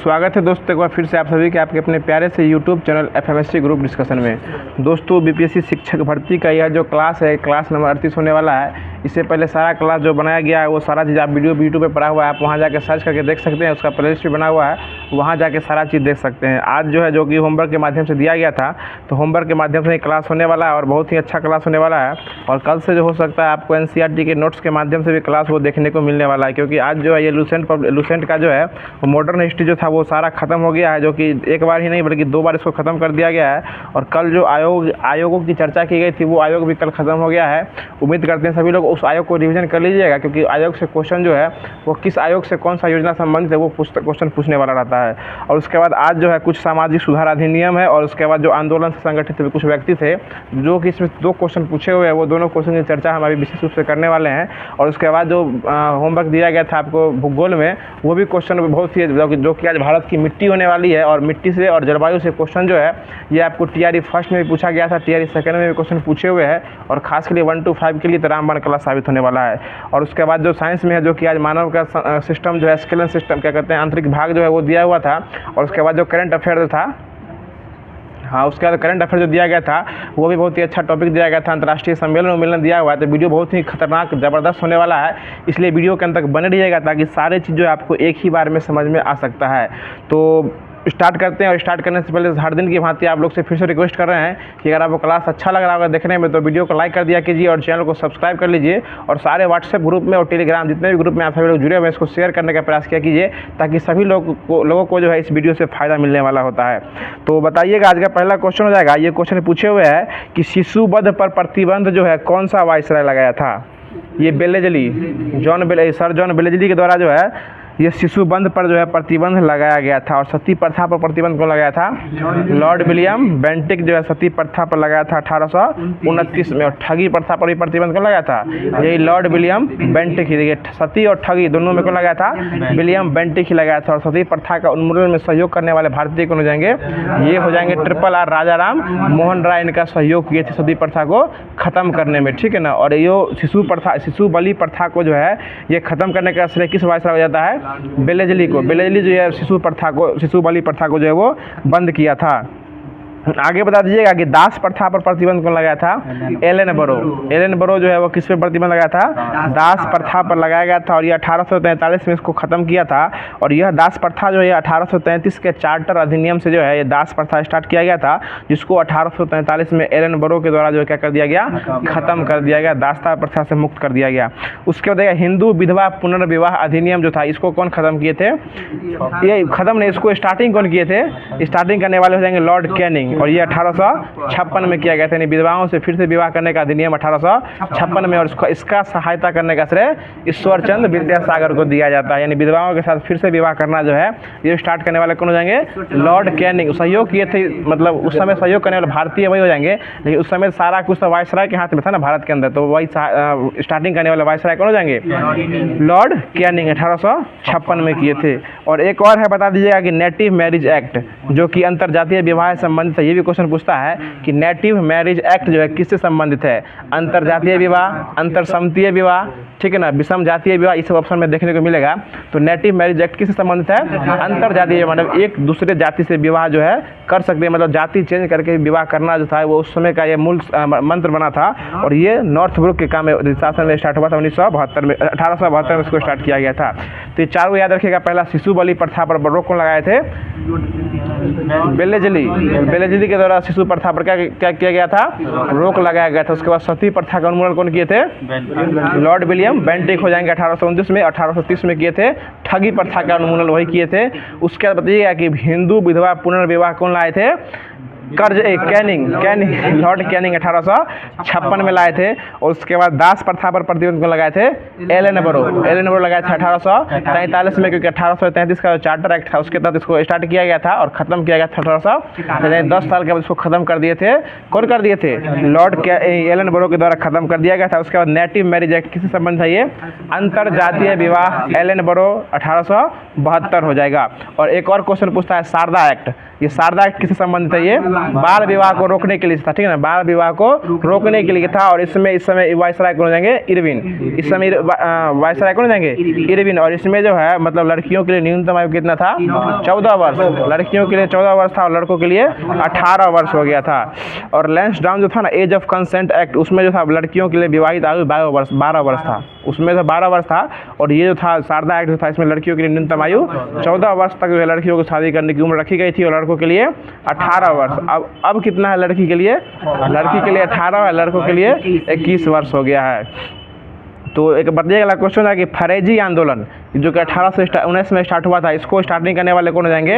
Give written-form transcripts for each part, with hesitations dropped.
स्वागत है दोस्तों एक बार फिर से आप सभी के आपके अपने प्यारे से यूट्यूब चैनल एफएमएससी ग्रुप डिस्कशन में। दोस्तों बीपीएससी शिक्षक भर्ती का यह जो क्लास है, क्लास नंबर 38 होने वाला है। इससे पहले सारा क्लास जो बनाया गया है वो सारा चीज़ आप वीडियो यूट्यूब पे पड़ा हुआ है, आप वहाँ जाके सर्च करके देख सकते हैं। उसका प्लेलिस्ट भी बना हुआ है, वहाँ जाके सारा चीज़ देख सकते हैं। आज जो है जो कि होमवर्क के माध्यम से दिया गया था, तो होमवर्क के माध्यम से क्लास होने वाला है और बहुत ही अच्छा क्लास होने वाला है। और कल से जो हो सकता है आपको एनसीईआरटी के नोट्स के माध्यम से भी क्लास वो देखने को मिलने वाला है, क्योंकि आज जो है ये लुसेंट का जो है वो मॉडर्न हिस्ट्री जो था वो सारा ख़त्म हो गया है, जो कि एक बार ही नहीं बल्कि 2 बार इसको ख़त्म कर दिया गया है। और कल जो आयोगों की चर्चा की गई थी वो आयोग भी कल ख़त्म हो गया है। उम्मीद करते हैं सभी लोग उस आयोग को रिवीजन कर लीजिएगा, क्योंकि आयोग से क्वेश्चन जो है वो किस आयोग से कौन सा योजना संबंधित है वो क्वेश्चन पूछने वाला रहता है। और उसके बाद आज जो है कुछ सामाजिक सुधार अधिनियम है, और उसके बाद जो आंदोलन से संगठित कुछ व्यक्ति थे जो कि इसमें 2 क्वेश्चन पूछे हुए हैं, वो दोनों क्वेश्चन की चर्चा हम अभी विशेष रूप से करने वाले हैं। और उसके बाद जो होमवर्क दिया गया था आपको भूगोल में, वो भी क्वेश्चन बहुत ही जो कि आज भारत की मिट्टी होने वाली है, और मिट्टी से और जलवायु से क्वेश्चन जो है ये आपको टीआरई फर्स्ट में भी पूछा गया था, टीआरई सेकंड में भी क्वेश्चन पूछे हुए हैं। और खास के लिए 1 to 5 के लिए तो रामबाण क्लास साबित होने वाला है। और उसके बाद जो साइंस में है, जो कि आज मानव का सिस्टम जो है स्केलन सिस्टम क्या कहते हैं आंतरिक भाग जो है वो दिया हुआ था। और उसके बाद जो करंट अफेयर था, हाँ उसके बाद करंट अफेयर जो दिया गया था वो भी बहुत ही अच्छा टॉपिक दिया गया था। अंतर्राष्ट्रीय सम्मेलन दिया हुआ है, तो वीडियो बहुत ही खतरनाक ज़बरदस्त होने वाला है, इसलिए वीडियो के अंत तक बने रहिएगा ताकि सारे चीज़ जो है आपको एक ही बार में समझ में आ सकता है। तो स्टार्ट करते हैं। और स्टार्ट करने से पहले हर दिन की भांति आप लोग से फिर से रिक्वेस्ट कर रहे हैं कि अगर आपको क्लास अच्छा लग रहा होगा देखने में तो वीडियो को लाइक कर दिया कीजिए और चैनल को सब्सक्राइब कर लीजिए। और सारे व्हाट्सएप ग्रुप में और टेलीग्राम जितने भी ग्रुप में आप सभी लोग जुड़े हुए हैं इसको शेयर करने का प्रयास किया कीजिए, ताकि सभी लोगों को जो है इस वीडियो से फ़ायदा मिलने वाला होता है। तो बताइएगा, आज का पहला क्वेश्चन हो जाएगा। ये क्वेश्चन पूछे हुए हैं कि शिशुवध पर प्रतिबंध जो है कौन सा वायसराय लगाया था। ये बेलेजली सर जॉन बेलेजली के द्वारा जो है ये शिशुबंध पर जो है प्रतिबंध लगाया गया था। और सती प्रथा पर प्रतिबंध कौन लगाया था? लॉर्ड विलियम बेंटिक जो है सती प्रथा पर लगाया था 1829 में। और ठगी प्रथा पर भी प्रतिबंध कौन लगाया था? यही लॉर्ड विलियम बेंटिक ही। देखिए सती और ठगी दोनों में कौन लगाया था? विलियम बेंटिक ही लगाया था। और सती प्रथा का उन्मूलन में सहयोग करने वाले भारतीय कौन हो जाएंगे? ये हो जाएंगे RRR राजा राम मोहन राय। इनका सहयोग किए थे सती प्रथा को खत्म करने में, ठीक है ना। और ये शिशु बलि प्रथा को जो है ये खत्म करने का श्रेय किस वायसराय हो जाता है? बेलेजली को। बेलेजली जो है शिशु बलि प्रथा को जो है वो बंद किया था। आगे बता दीजिएगा कि दास प्रथा पर प्रतिबंध कौन लगाया था? एलन बरो जो है वो किस पे प्रतिबंध लगाया था? दास प्रथा पर लगाया गया था। और ये 1843 में इसको ख़त्म किया था। और यह दास प्रथा जो है 1833 के चार्टर अधिनियम से जो है ये दास प्रथा स्टार्ट किया गया था, जिसको 1843 में एलन बरो के द्वारा जो क्या कर दिया गया? ख़त्म कर दिया गया, दासता प्रथा से मुक्त कर दिया गया। उसके बाद हिंदू विधवा पुनर्विवाह अधिनियम जो था इसको कौन ख़त्म किए थे? ये ख़त्म नहीं, इसको स्टार्टिंग कौन किए थे? स्टार्टिंग करने वाले हो जाएंगे लॉर्ड कैनिंग। और ये 1856 में किया गया था। यानी विधवाओं से फिर से विवाह करने का अधिनियम 1856 में। और इसका सहायता करने का श्रेय ईश्वर चंद्र विद्यासागर को दिया जाता है। यानी विधवाओं के साथ फिर से विवाह करना जो है ये स्टार्ट करने वाले कौन हो जाएंगे? Lord Canning. सहयोग किए थे, मतलब उस समय सहयोग करने वाले भारतीय वही हो जाएंगे, लेकिन उस समय सारा कुछ तो वायसराय के हाथ में था ना भारत के अंदर, तो वही स्टार्टिंग करने वाले वायसराय कौन हो जाएंगे? लॉर्ड कैनिंग 1856 में किए थे। और एक और है, बता दीजिएगा कि नेटिव मैरिज एक्ट जो कि अंतरजातीय विवाह से संबंधित है। ये भी क्वेश्चन पूछता है कि नेटिव मैरिज एक्ट जो है किससे संबंधित है? अंतरजातीय विवाह, अंतरसंमतीय विवाह, ठीक है ना, विषम जातीय विवाह, इस सब ऑप्शन में देखने को मिलेगा। तो नेटिव मैरिज एक्ट किससे संबंधित है? अंतरजातीय, मतलब एक दूसरे जाति से विवाह जो है कर सकते हैं, मतलब जाति चेंज करके विवाह करना जो था वो उस समय का ये मूल मंत्र बना था। और ये नॉर्थब्रुक के काम में शासन में स्टार्ट हुआ था 1872 में इसको स्टार्ट किया गया था। तो ये चारों याद रखिएगा। पहला शिशु बलि प्रथा पर रोक कौन लगाए थे? बेलेजली के द्वारा शिशु प्रथा पर क्या किया गया था? रोक लगाया गया था। उसके बाद सती प्रथा का उन्मूलन कौन किए थे? लॉर्ड विलियम बेंटिक हो जाएंगे 1829 में। 1830 में किए थे ठगी प्रथा का उन्मूलन वही किए थे। उसके बाद बताइएगा कि हिंदू विधवा पुनर्विवाह कौन लाए थे? कैनिंग लॉर्ड कैनिंग 1856 में लाए थे। और उसके बाद दास प्रथा पर प्रतिबंध को लगाए थे? एलन बरो लगाए थे 1843 में, क्योंकि 1833 का जो चार्टर एक्ट था उसके तहत इसको स्टार्ट किया गया था और खत्म किया गया था 10 साल के बाद इसको खत्म कर दिए थे। कौन कर दिए थे? लॉर्ड एलन बरो के द्वारा खत्म कर दिया गया था। उसके बाद नेटिव मैरिज एक्ट किससे संबंध है? ये अंतरजातीय विवाह, एलन बरो 1872 हो जाएगा। और एक और क्वेश्चन पूछता है शारदा एक्ट। ये शारदा एक्ट किससे संबंधित है? ये बाल विवाह को रोकने के लिए था, ठीक है ना, बाल विवाह को रोकने के लिए था। और इस समय वायसराय कौन हो जाएंगे, इरविन। इस समय वायसराय कौन हो जाएंगे, इरविन। और इसमें जो है मतलब लड़कियों के लिए न्यूनतम आयु कितना था, 14 वर्ष। लड़कियों के लिए 14 वर्ष था और लड़कों के लिए 18 वर्ष हो गया था। और लैंसडाउन जो था ना, एज ऑफ कंसेंट एक्ट, उसमें जो था लड़कियों के लिए विवाहित आयु 12 वर्ष था, उसमें तो 12 वर्ष था। और ये जो था शारदा एक्ट जो था, इसमें लड़कियों के लिए न्यूनतम आयु 14 वर्ष तक जो है लड़कियों को शादी करने की उम्र रखी गई थी और लड़कों के लिए 18 वर्ष। अब कितना है लड़की के लिए, लड़की के लिए 18 है, लड़कों के लिए 21 वर्ष हो गया है। तो एक बताइएगा अगला क्वेश्चन है कि फरेजी आंदोलन जो कि 1819 में स्टार्ट हुआ था, इसको स्टार्टिंग करने वाले कौन हो जाएंगे,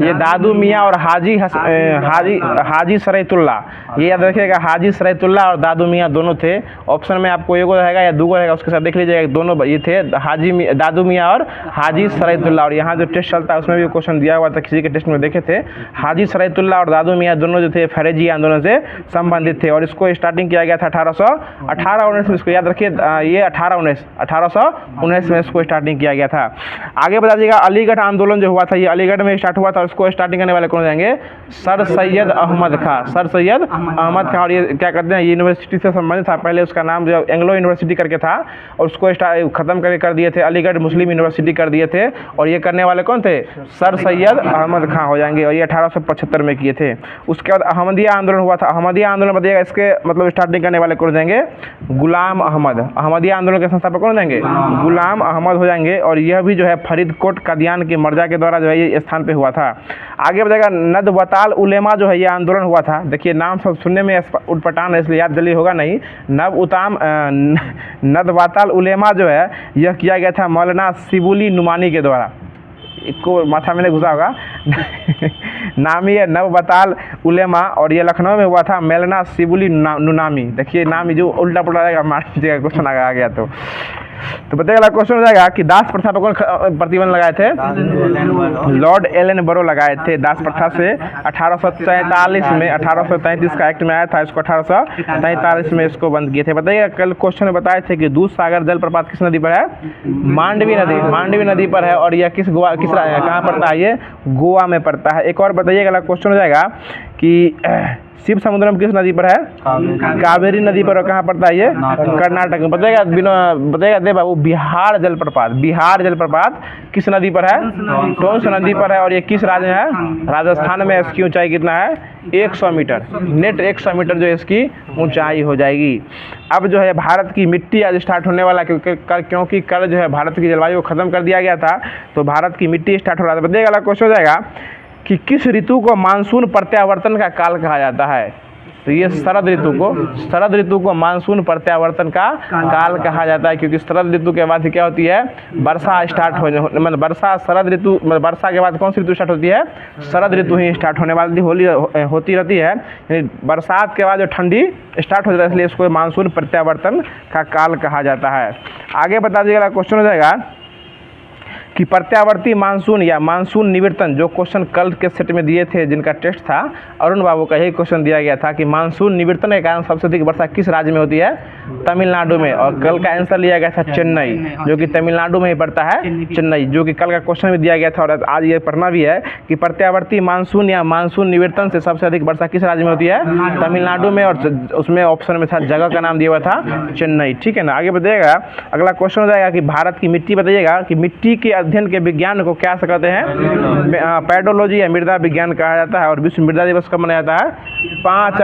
ये दादू मियाँ और हाजी सरैतुल्ला। ये याद रखिएगा, हाजी सरैतुल्ला और दादू मियाँ दोनों थे। ऑप्शन में आपको एक रहेगा या दो रहेगा, उसके साथ देख लीजिएगा, दोनों ये थे, दादू मियाँ और हाजी सरैतुल्ला। और यहाँ जो टेस्ट चलता है उसमें भी क्वेश्चन दिया हुआ था, किसी के टेस्ट में देखे थे। हाजी सरैतुल्ला और दादू मियाँ दोनों जो थे फरेजी आंदोलन से संबंधित थे और इसको स्टार्टिंग किया गया था 1819 में। इसको याद रखिए, ये 1819 में इसको स्टार्टिंग किया गया था। आगे बता दीजिएगा, अलीगढ़ आंदोलन जो हुआ था, ये अलीगढ़ में स्टार्ट हुआ था, उसको स्टार्टिंग करने वाले कौन जाएंगे, सर सैयद अहमद खां। सर सैयद अहमद खां। और ये क्या करते हैं, यूनिवर्सिटी से संबंधित था। पहले उसका नाम जो एंग्लो यूनिवर्सिटी करके था और उसको खत्म करके कर दिए थे, अलीगढ़ मुस्लिम यूनिवर्सिटी कर दिए थे। और ये करने वाले कौन थे, सर सैयद अहमद खां हो जाएंगे। और ये 1875 में किए थे। उसके बाद अहमदिया आंदोलन हुआ था। अहमदिया आंदोलन बताइएगा, इसके मतलब स्टार्टिंग करने वाले कौन जाएंगे, गुलाम अहमद। अहमदिया आंदोलन के संस्थापक कौन जाएंगे, गुलाम अहमद हो जाएंगे। और यह भी जो है फरीदकोट कादियान की मर्जा के द्वारा जो है ये स्थान पे हुआ था। आगे बताएगा, नदवताल उलेमा जो है ये आंदोलन हुआ था। देखिए नाम सब सुनने में उटपटांग है, इसलिए याद जल्दी होगा नहीं। नदवताल उलेमा जो है यह किया गया था मौलाना शिबुली नुमानी के द्वारा। इसको माथा में घुसा होगा नाम ही है नवबताल उलेमा और ये लखनऊ में हुआ था, मौलाना शिबुली नुनामी। देखिए नाम जो उल्टा पुल्टा रहेगा, मान लीजिएगा क्वेश्चन आ गया तो बताइएगा क्वेश्चन हो जाएगा कि दास प्रथा पर कौन प्रतिबंध लगाए थे, लॉर्ड एलन बरो लगाए थे दास प्रथा से 1843 में। 1833 का एक्ट में आया था, इसको 1843 में इसको बंद किए थे। बताइएगा कल क्वेश्चन में बताए थे कि दूध सागर जलप्रपात किस नदी पर है, मांडवी नदी पर है। और यह कहाँ पड़ता है, ये गोवा में पड़ता है। एक और बताइएगा क्वेश्चन हो जाएगा कि शिव समुद्रम किस नदी पर है, कावेरी नदी पर। कहाँ पड़ता है ये, कर्नाटक में। बताइएगा दे बाबू, बिहार जलप्रपात किस नदी पर है, टोंस नदी पर है। और ये किस राज्य में है, राजस्थान में। इसकी ऊंचाई कितना है, 100 मीटर, नेट 100 मीटर जो है इसकी ऊंचाई हो जाएगी। अब जो है भारत की मिट्टी आज स्टार्ट होने वाला, क्योंकि कल जो है भारत की जलवायु को खत्म कर दिया गया था, तो भारत की मिट्टी स्टार्ट हो रहा था। बताइएगा क्वेश्चन हो जाएगा कि किस ऋतु को मानसून प्रत्यावर्तन का काल कहा जाता है। तो ये शरद ऋतु को मानसून प्रत्यावर्तन का काल कहा जाता है, क्योंकि शरद ऋतु के बाद क्या होती है, वर्षा स्टार्ट हो, मतलब वर्षा के बाद कौन सी ऋतु स्टार्ट होती है, शरद ऋतु ही स्टार्ट होने वाली होती रहती है। यानी बरसात के बाद जो ठंडी स्टार्ट हो जाता है, इसलिए इसको मानसून प्रत्यावर्तन का काल कहा जाता है। आगे बता दीजिएगा क्वेश्चन हो जाएगा कि प्रत्यावर्ती मानसून या मानसून निवर्तन, जो क्वेश्चन कल के सेट में दिए थे जिनका टेस्ट था, अरुण बाबू का यही क्वेश्चन दिया गया था कि मानसून निवर्तन के कारण सबसे अधिक वर्षा किस राज्य में होती है, तमिलनाडु में। और कल का आंसर लिया गया था चेन्नई, जो कि तमिलनाडु में ही पड़ता है, चेन्नई, जो कि कल का क्वेश्चन भी दिया गया था। और आज ये पढ़ना भी है कि प्रत्यावर्ती मानसून या मानसून निवर्तन से सबसे अधिक वर्षा किस राज्य में होती है, तमिलनाडु में। और उसमें ऑप्शन में था, जगह का नाम दिया हुआ था चेन्नई, ठीक है ना। आगे बताइएगा, अगला क्वेश्चन हो जाएगा कि भारत की मिट्टी, बताइएगा कि मिट्टी के अध्ययन के विज्ञान को क्या कहते हैं, पेडोलॉजी या मृदा विज्ञान कहा जाता है। और विश्व मृदा दिवस कब मनाया जाता है, 5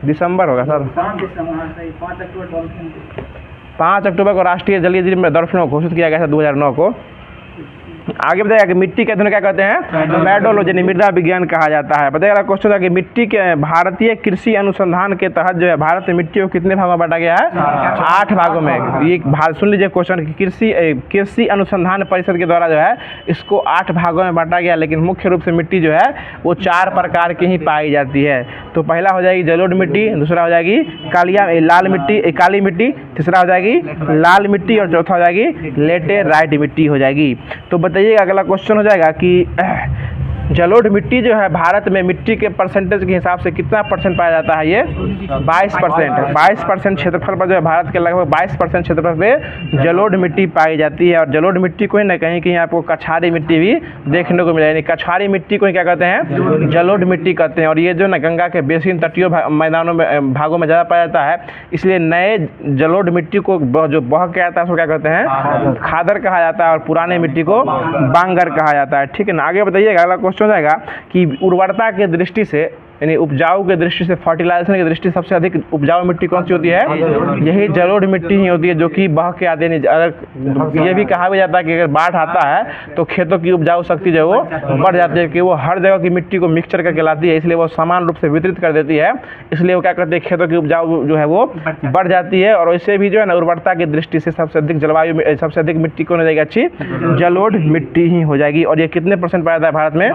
दिसंबर होगा सर, 5 अक्टूबर को राष्ट्रीय जलीय जीव में डॉल्फिन घोषित किया गया था 2009 को। आगे बताइएगा कि मिट्टी के अध्ययन क्या कहते हैं, पेडोलॉजी मृदा विज्ञान कहा जाता है। बताइएगा क्वेश्चन है कि मिट्टी के भारतीय कृषि अनुसंधान के तहत जो है भारत में मिट्टी को कितने भागों में बांटा गया है, 8 भागों में। ये सुन लीजिए क्वेश्चन कि कृषि अनुसंधान परिषद के द्वारा जो है इसको 8 भागों में बांटा गया। लेकिन मुख्य रूप से मिट्टी जो है वो 4 प्रकार की ही पाई जाती है। तो पहला हो जाएगी जलोढ़ मिट्टी, दूसरा हो जाएगी काली मिट्टी, तीसरा हो जाएगी लाल मिट्टी और चौथा हो जाएगी लेटेराइट मिट्टी हो जाएगी। तो बताइएगा अगला क्वेश्चन हो जाएगा कि जलोढ़ मिट्टी जो है भारत में मिट्टी के परसेंटेज के हिसाब से कितना परसेंट पाया जाता है? ये 22%। 22% क्षेत्रफल पर जो है भारत के लगभग 22% क्षेत्रफल पे जलोढ़ मिट्टी पाई जाती है। और जलोढ़ मिट्टी को ही ना कहीं कहीं आपको कछारी मिट्टी भी देखने को मिलेगी। कछारी मिट्टी को ही क्या कहते हैं? जलोढ़ मिट्टी कहते हैं। और ये जो ना गंगा के बेसिन तटीय मैदानों में भागों में ज़्यादा पाया जाता है, इसलिए नए जलोढ़ मिट्टी को जो बह के आता है उसको क्या कहते हैं? खादर कहा जाता है। और पुराने मिट्टी को बांगर कहा जाता है। ठीक है ना। आगे बताइएगा, अगला क्वेश्चन हो जाएगा कि उर्वरता के दृष्टि से यानी उपजाऊ के दृष्टि से, फर्टिलाइजेशन की दृष्टि से सबसे अधिक उपजाऊ मिट्टी कौन सी होती है? यही जलोढ़ मिट्टी ही होती है, जो कि बह के आते नहीं। अगर ये भी कहा भी जाता है कि अगर बाढ़ आता है तो खेतों की उपजाऊ शक्ति जो है वो बढ़ जाती है, कि वो हर जगह की मिट्टी को मिक्सचर करके लाती है, इसलिए वो समान रूप से वितरित कर देती है। इसलिए वो क्या करते हैं? खेतों की उपजाऊ जो है वो बढ़ जाती है। और वैसे भी जो है ना उर्वरता की दृष्टि से सबसे अधिक जलवायु सबसे अधिक मिट्टी कौन हो जाएगी? अच्छी जलोढ़ मिट्टी ही हो जाएगी। और ये कितने परसेंट पाया जाता है भारत में?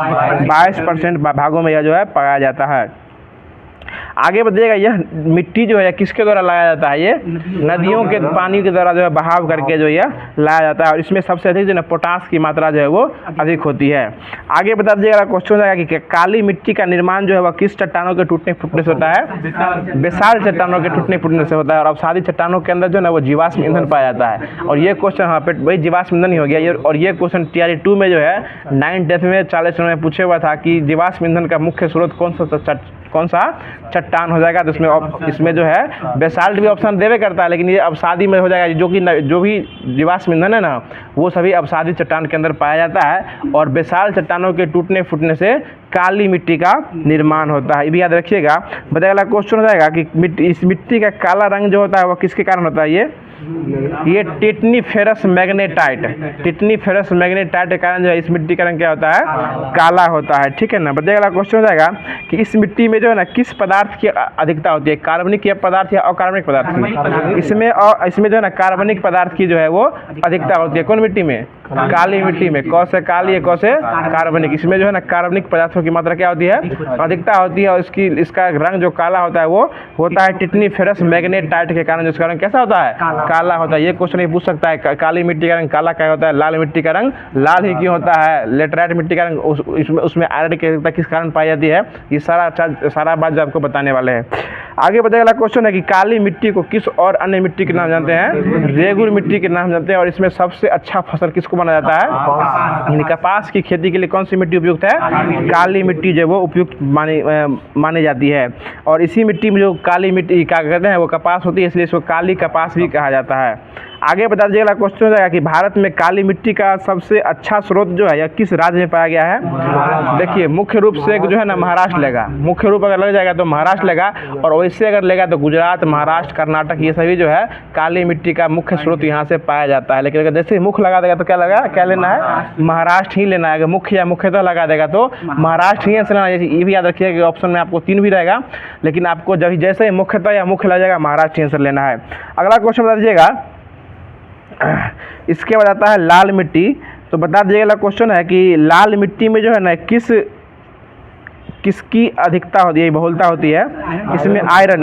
22% भागों में यह जो है पाया जाता है। आगे बताइएगा, यह मिट्टी जो है किसके द्वारा लाया जाता है? ये नदियों के पानी के द्वारा जो है बहाव करके जो यह लाया जाता है। और इसमें सबसे अधिक जो है पोटास की मात्रा जो है वो अधिक होती है। आगे बता दीजिएगा, क्वेश्चन जाएगा कि काली मिट्टी का निर्माण जो है वह किस चट्टानों के टूटने फूटने से होता है? बेसाल चट्टानों के टूटने फूटने से होता है। और अवसादी चट्टानों के अंदर जो है ना वो जीवाश्म ईंधन पाया जाता है। और ये क्वेश्चन हाँ पे वही जीवाश्म ईंधन ही हो गया। और ये क्वेश्चन TRE 2 में जो है 9th 10th में 40 में पूछे हुआ था कि जीवाश्म ईंधन का मुख्य स्रोत कौन सा चट्टान हो जाएगा? तो इसमें जो है बेसाल्ट भी ऑप्शन देवे करता है, लेकिन ये अवसादी में हो जाएगा। जो भी जीवाश्म ईंधन है ना वो सभी अवसादी चट्टान के अंदर पाया जाता है। और बेसाल चट्टानों के टूटने फूटने से काली मिट्टी का निर्माण होता है। ये भी याद रखिएगा। बताइएगा, क्वेश्चन हो जाएगा कि इस मिट्टी का काला रंग जो होता है वो किसके कारण होता है? ये टिटनीफेरस मैग्नेटाइट। टिटनीफेरस मैग्नेटाइट के कारण जो है इस मिट्टी का रंग क्या होता है? काला होता है। ठीक है ना। बताइएगा, क्वेश्चन हो जाएगा कि इस मिट्टी में जो है ना किस पदार्थ की अधिकता होती है? कार्बनिक पदार्थ या अकार्बनिक पदार्थ की? इसमें जो है ना कार्बनिक पदार्थ की जो है वो अधिकता होती है। कौन मिट्टी में? काली मिट्टी में। कौन से काली है, कौन से कार्बनिक? इसमें जो है ना कार्बनिक पदार्थों की मात्रा क्या होती है? अधिकता होती है। और इसका रंग जो काला होता है वो होता है टिटनीफेरस मैग्नेटाइट के कारण, जिसका रंग कैसा होता है? काला होता है। ये क्वेश्चन नहीं पूछ सकता है काली मिट्टी का रंग काला क्या होता है, लाल मिट्टी का रंग लाल ही क्यों होता है, लेटराइट मिट्टी का रंग उसमें आयरन की अधिकता किस कारण पाई जाती है? ये सारा बात जो आपको बताने वाले हैं। आगे बताइएगा, क्वेश्चन है कि काली मिट्टी को किस और अन्य मिट्टी के नाम जानते हैं? रेगुर मिट्टी के नाम जानते हैं। और इसमें सबसे अच्छा फसल किसको माना जाता है? कपास की खेती के लिए कौन सी मिट्टी उपयुक्त है? काली मिट्टी जो वो उपयुक्त मानी जाती है। और इसी मिट्टी में जो काली मिट्टी क्या कहते हैं वो कपास होती है, इसलिए इसको काली कपास भी कहा जाता है। आगे बता दीजिएगा, क्वेश्चन हो जाएगा कि भारत में काली मिट्टी का सबसे अच्छा स्रोत जो है यह किस राज्य में पाया गया है? देखिए, मुख्य रूप से जो है ना महाराष्ट्र लेगा। मुख्य रूप अगर लग जाएगा तो महाराष्ट्र लेगा। और वैसे अगर लेगा तो गुजरात, महाराष्ट्र, कर्नाटक ये सभी जो है काली मिट्टी का मुख्य स्रोत यहाँ से पाया जाता है। लेकिन अगर जैसे मुख्य लगा देगा तो क्या लेना है? महाराष्ट्र ही लेना है। अगर मुख्य या मुख्यतः लगा देगा तो महाराष्ट्र ही लेना है। ये भी याद रखिएगा कि ऑप्शन में आपको 3 भी रहेगा, लेकिन आपको जब जैसे मुख्यतः या मुख्य लग जाएगा महाराष्ट्र आंसर लेना है। अगला क्वेश्चन बता दीजिएगा, इसके बाद आता है लाल मिट्टी। तो बता दीजिएगा, क्वेश्चन है कि लाल मिट्टी में जो है ना किसकी अधिकता होती है, बहुलता होती है? इसमें आयरन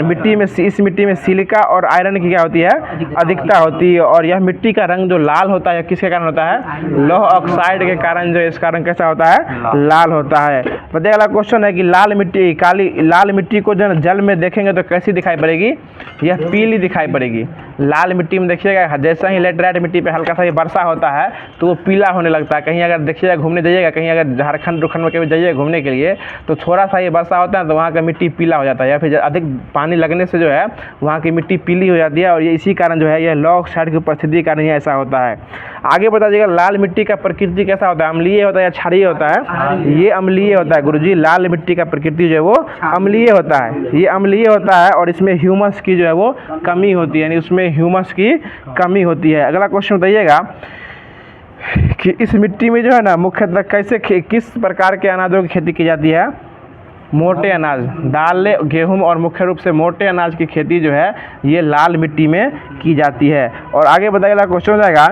इस मिट्टी में सिलिका और आयरन की क्या होती है? अधिकता होती है। और यह मिट्टी का रंग जो लाल होता है किसके कारण होता है? लौह ऑक्साइड के कारण जो इसका रंग कैसा होता है? लाल होता है। बताइए, क्वेश्चन है कि लाल मिट्टी को जो जल में देखेंगे तो कैसी दिखाई पड़ेगी? यह पीली दिखाई पड़ेगी। लाल मिट्टी में देखिएगा, जैसा ही लेटराइट मिट्टी पे हल्का सा ये वर्षा होता है तो वो पीला होने लगता है। कहीं अगर देखिएगा घूमने जाइएगा, कहीं अगर झारखंड में कभी जाइए घूमने के लिए, तो थोड़ा सा ये वर्षा होता है तो वहाँ का मिट्टी पीला हो जाता है, या फिर अधिक पानी लगने से जो है वहाँ की मिट्टी पीली हो जाती है। और ये इसी कारण जो है यह लौह ऑक्साइड की उपस्थिति के कारण ऐसा होता है। आगे बता दीजिएगा, लाल मिट्टी का प्रकृति कैसा होता है? अम्लीय होता है या क्षारीय होता है? ये अम्लीय होता है गुरुजी। लाल मिट्टी का प्रकृति जो है वो अम्लीय होता है। ये अम्लीय होता है और इसमें ह्यूमस की जो है वो कमी होती है, यानी उसमें ह्यूमस की कमी होती है। अगला क्वेश्चन बताइएगा कि इस मिट्टी में जो है ना मुख्यतः किस प्रकार के अनाजों की खेती की जाती है? मोटे अनाज, दाल, गेहूं और मुख्य रूप से मोटे अनाज की खेती जो है ये लाल मिट्टी में की जाती है। और आगे बताइएगा, क्वेश्चन हो जाएगा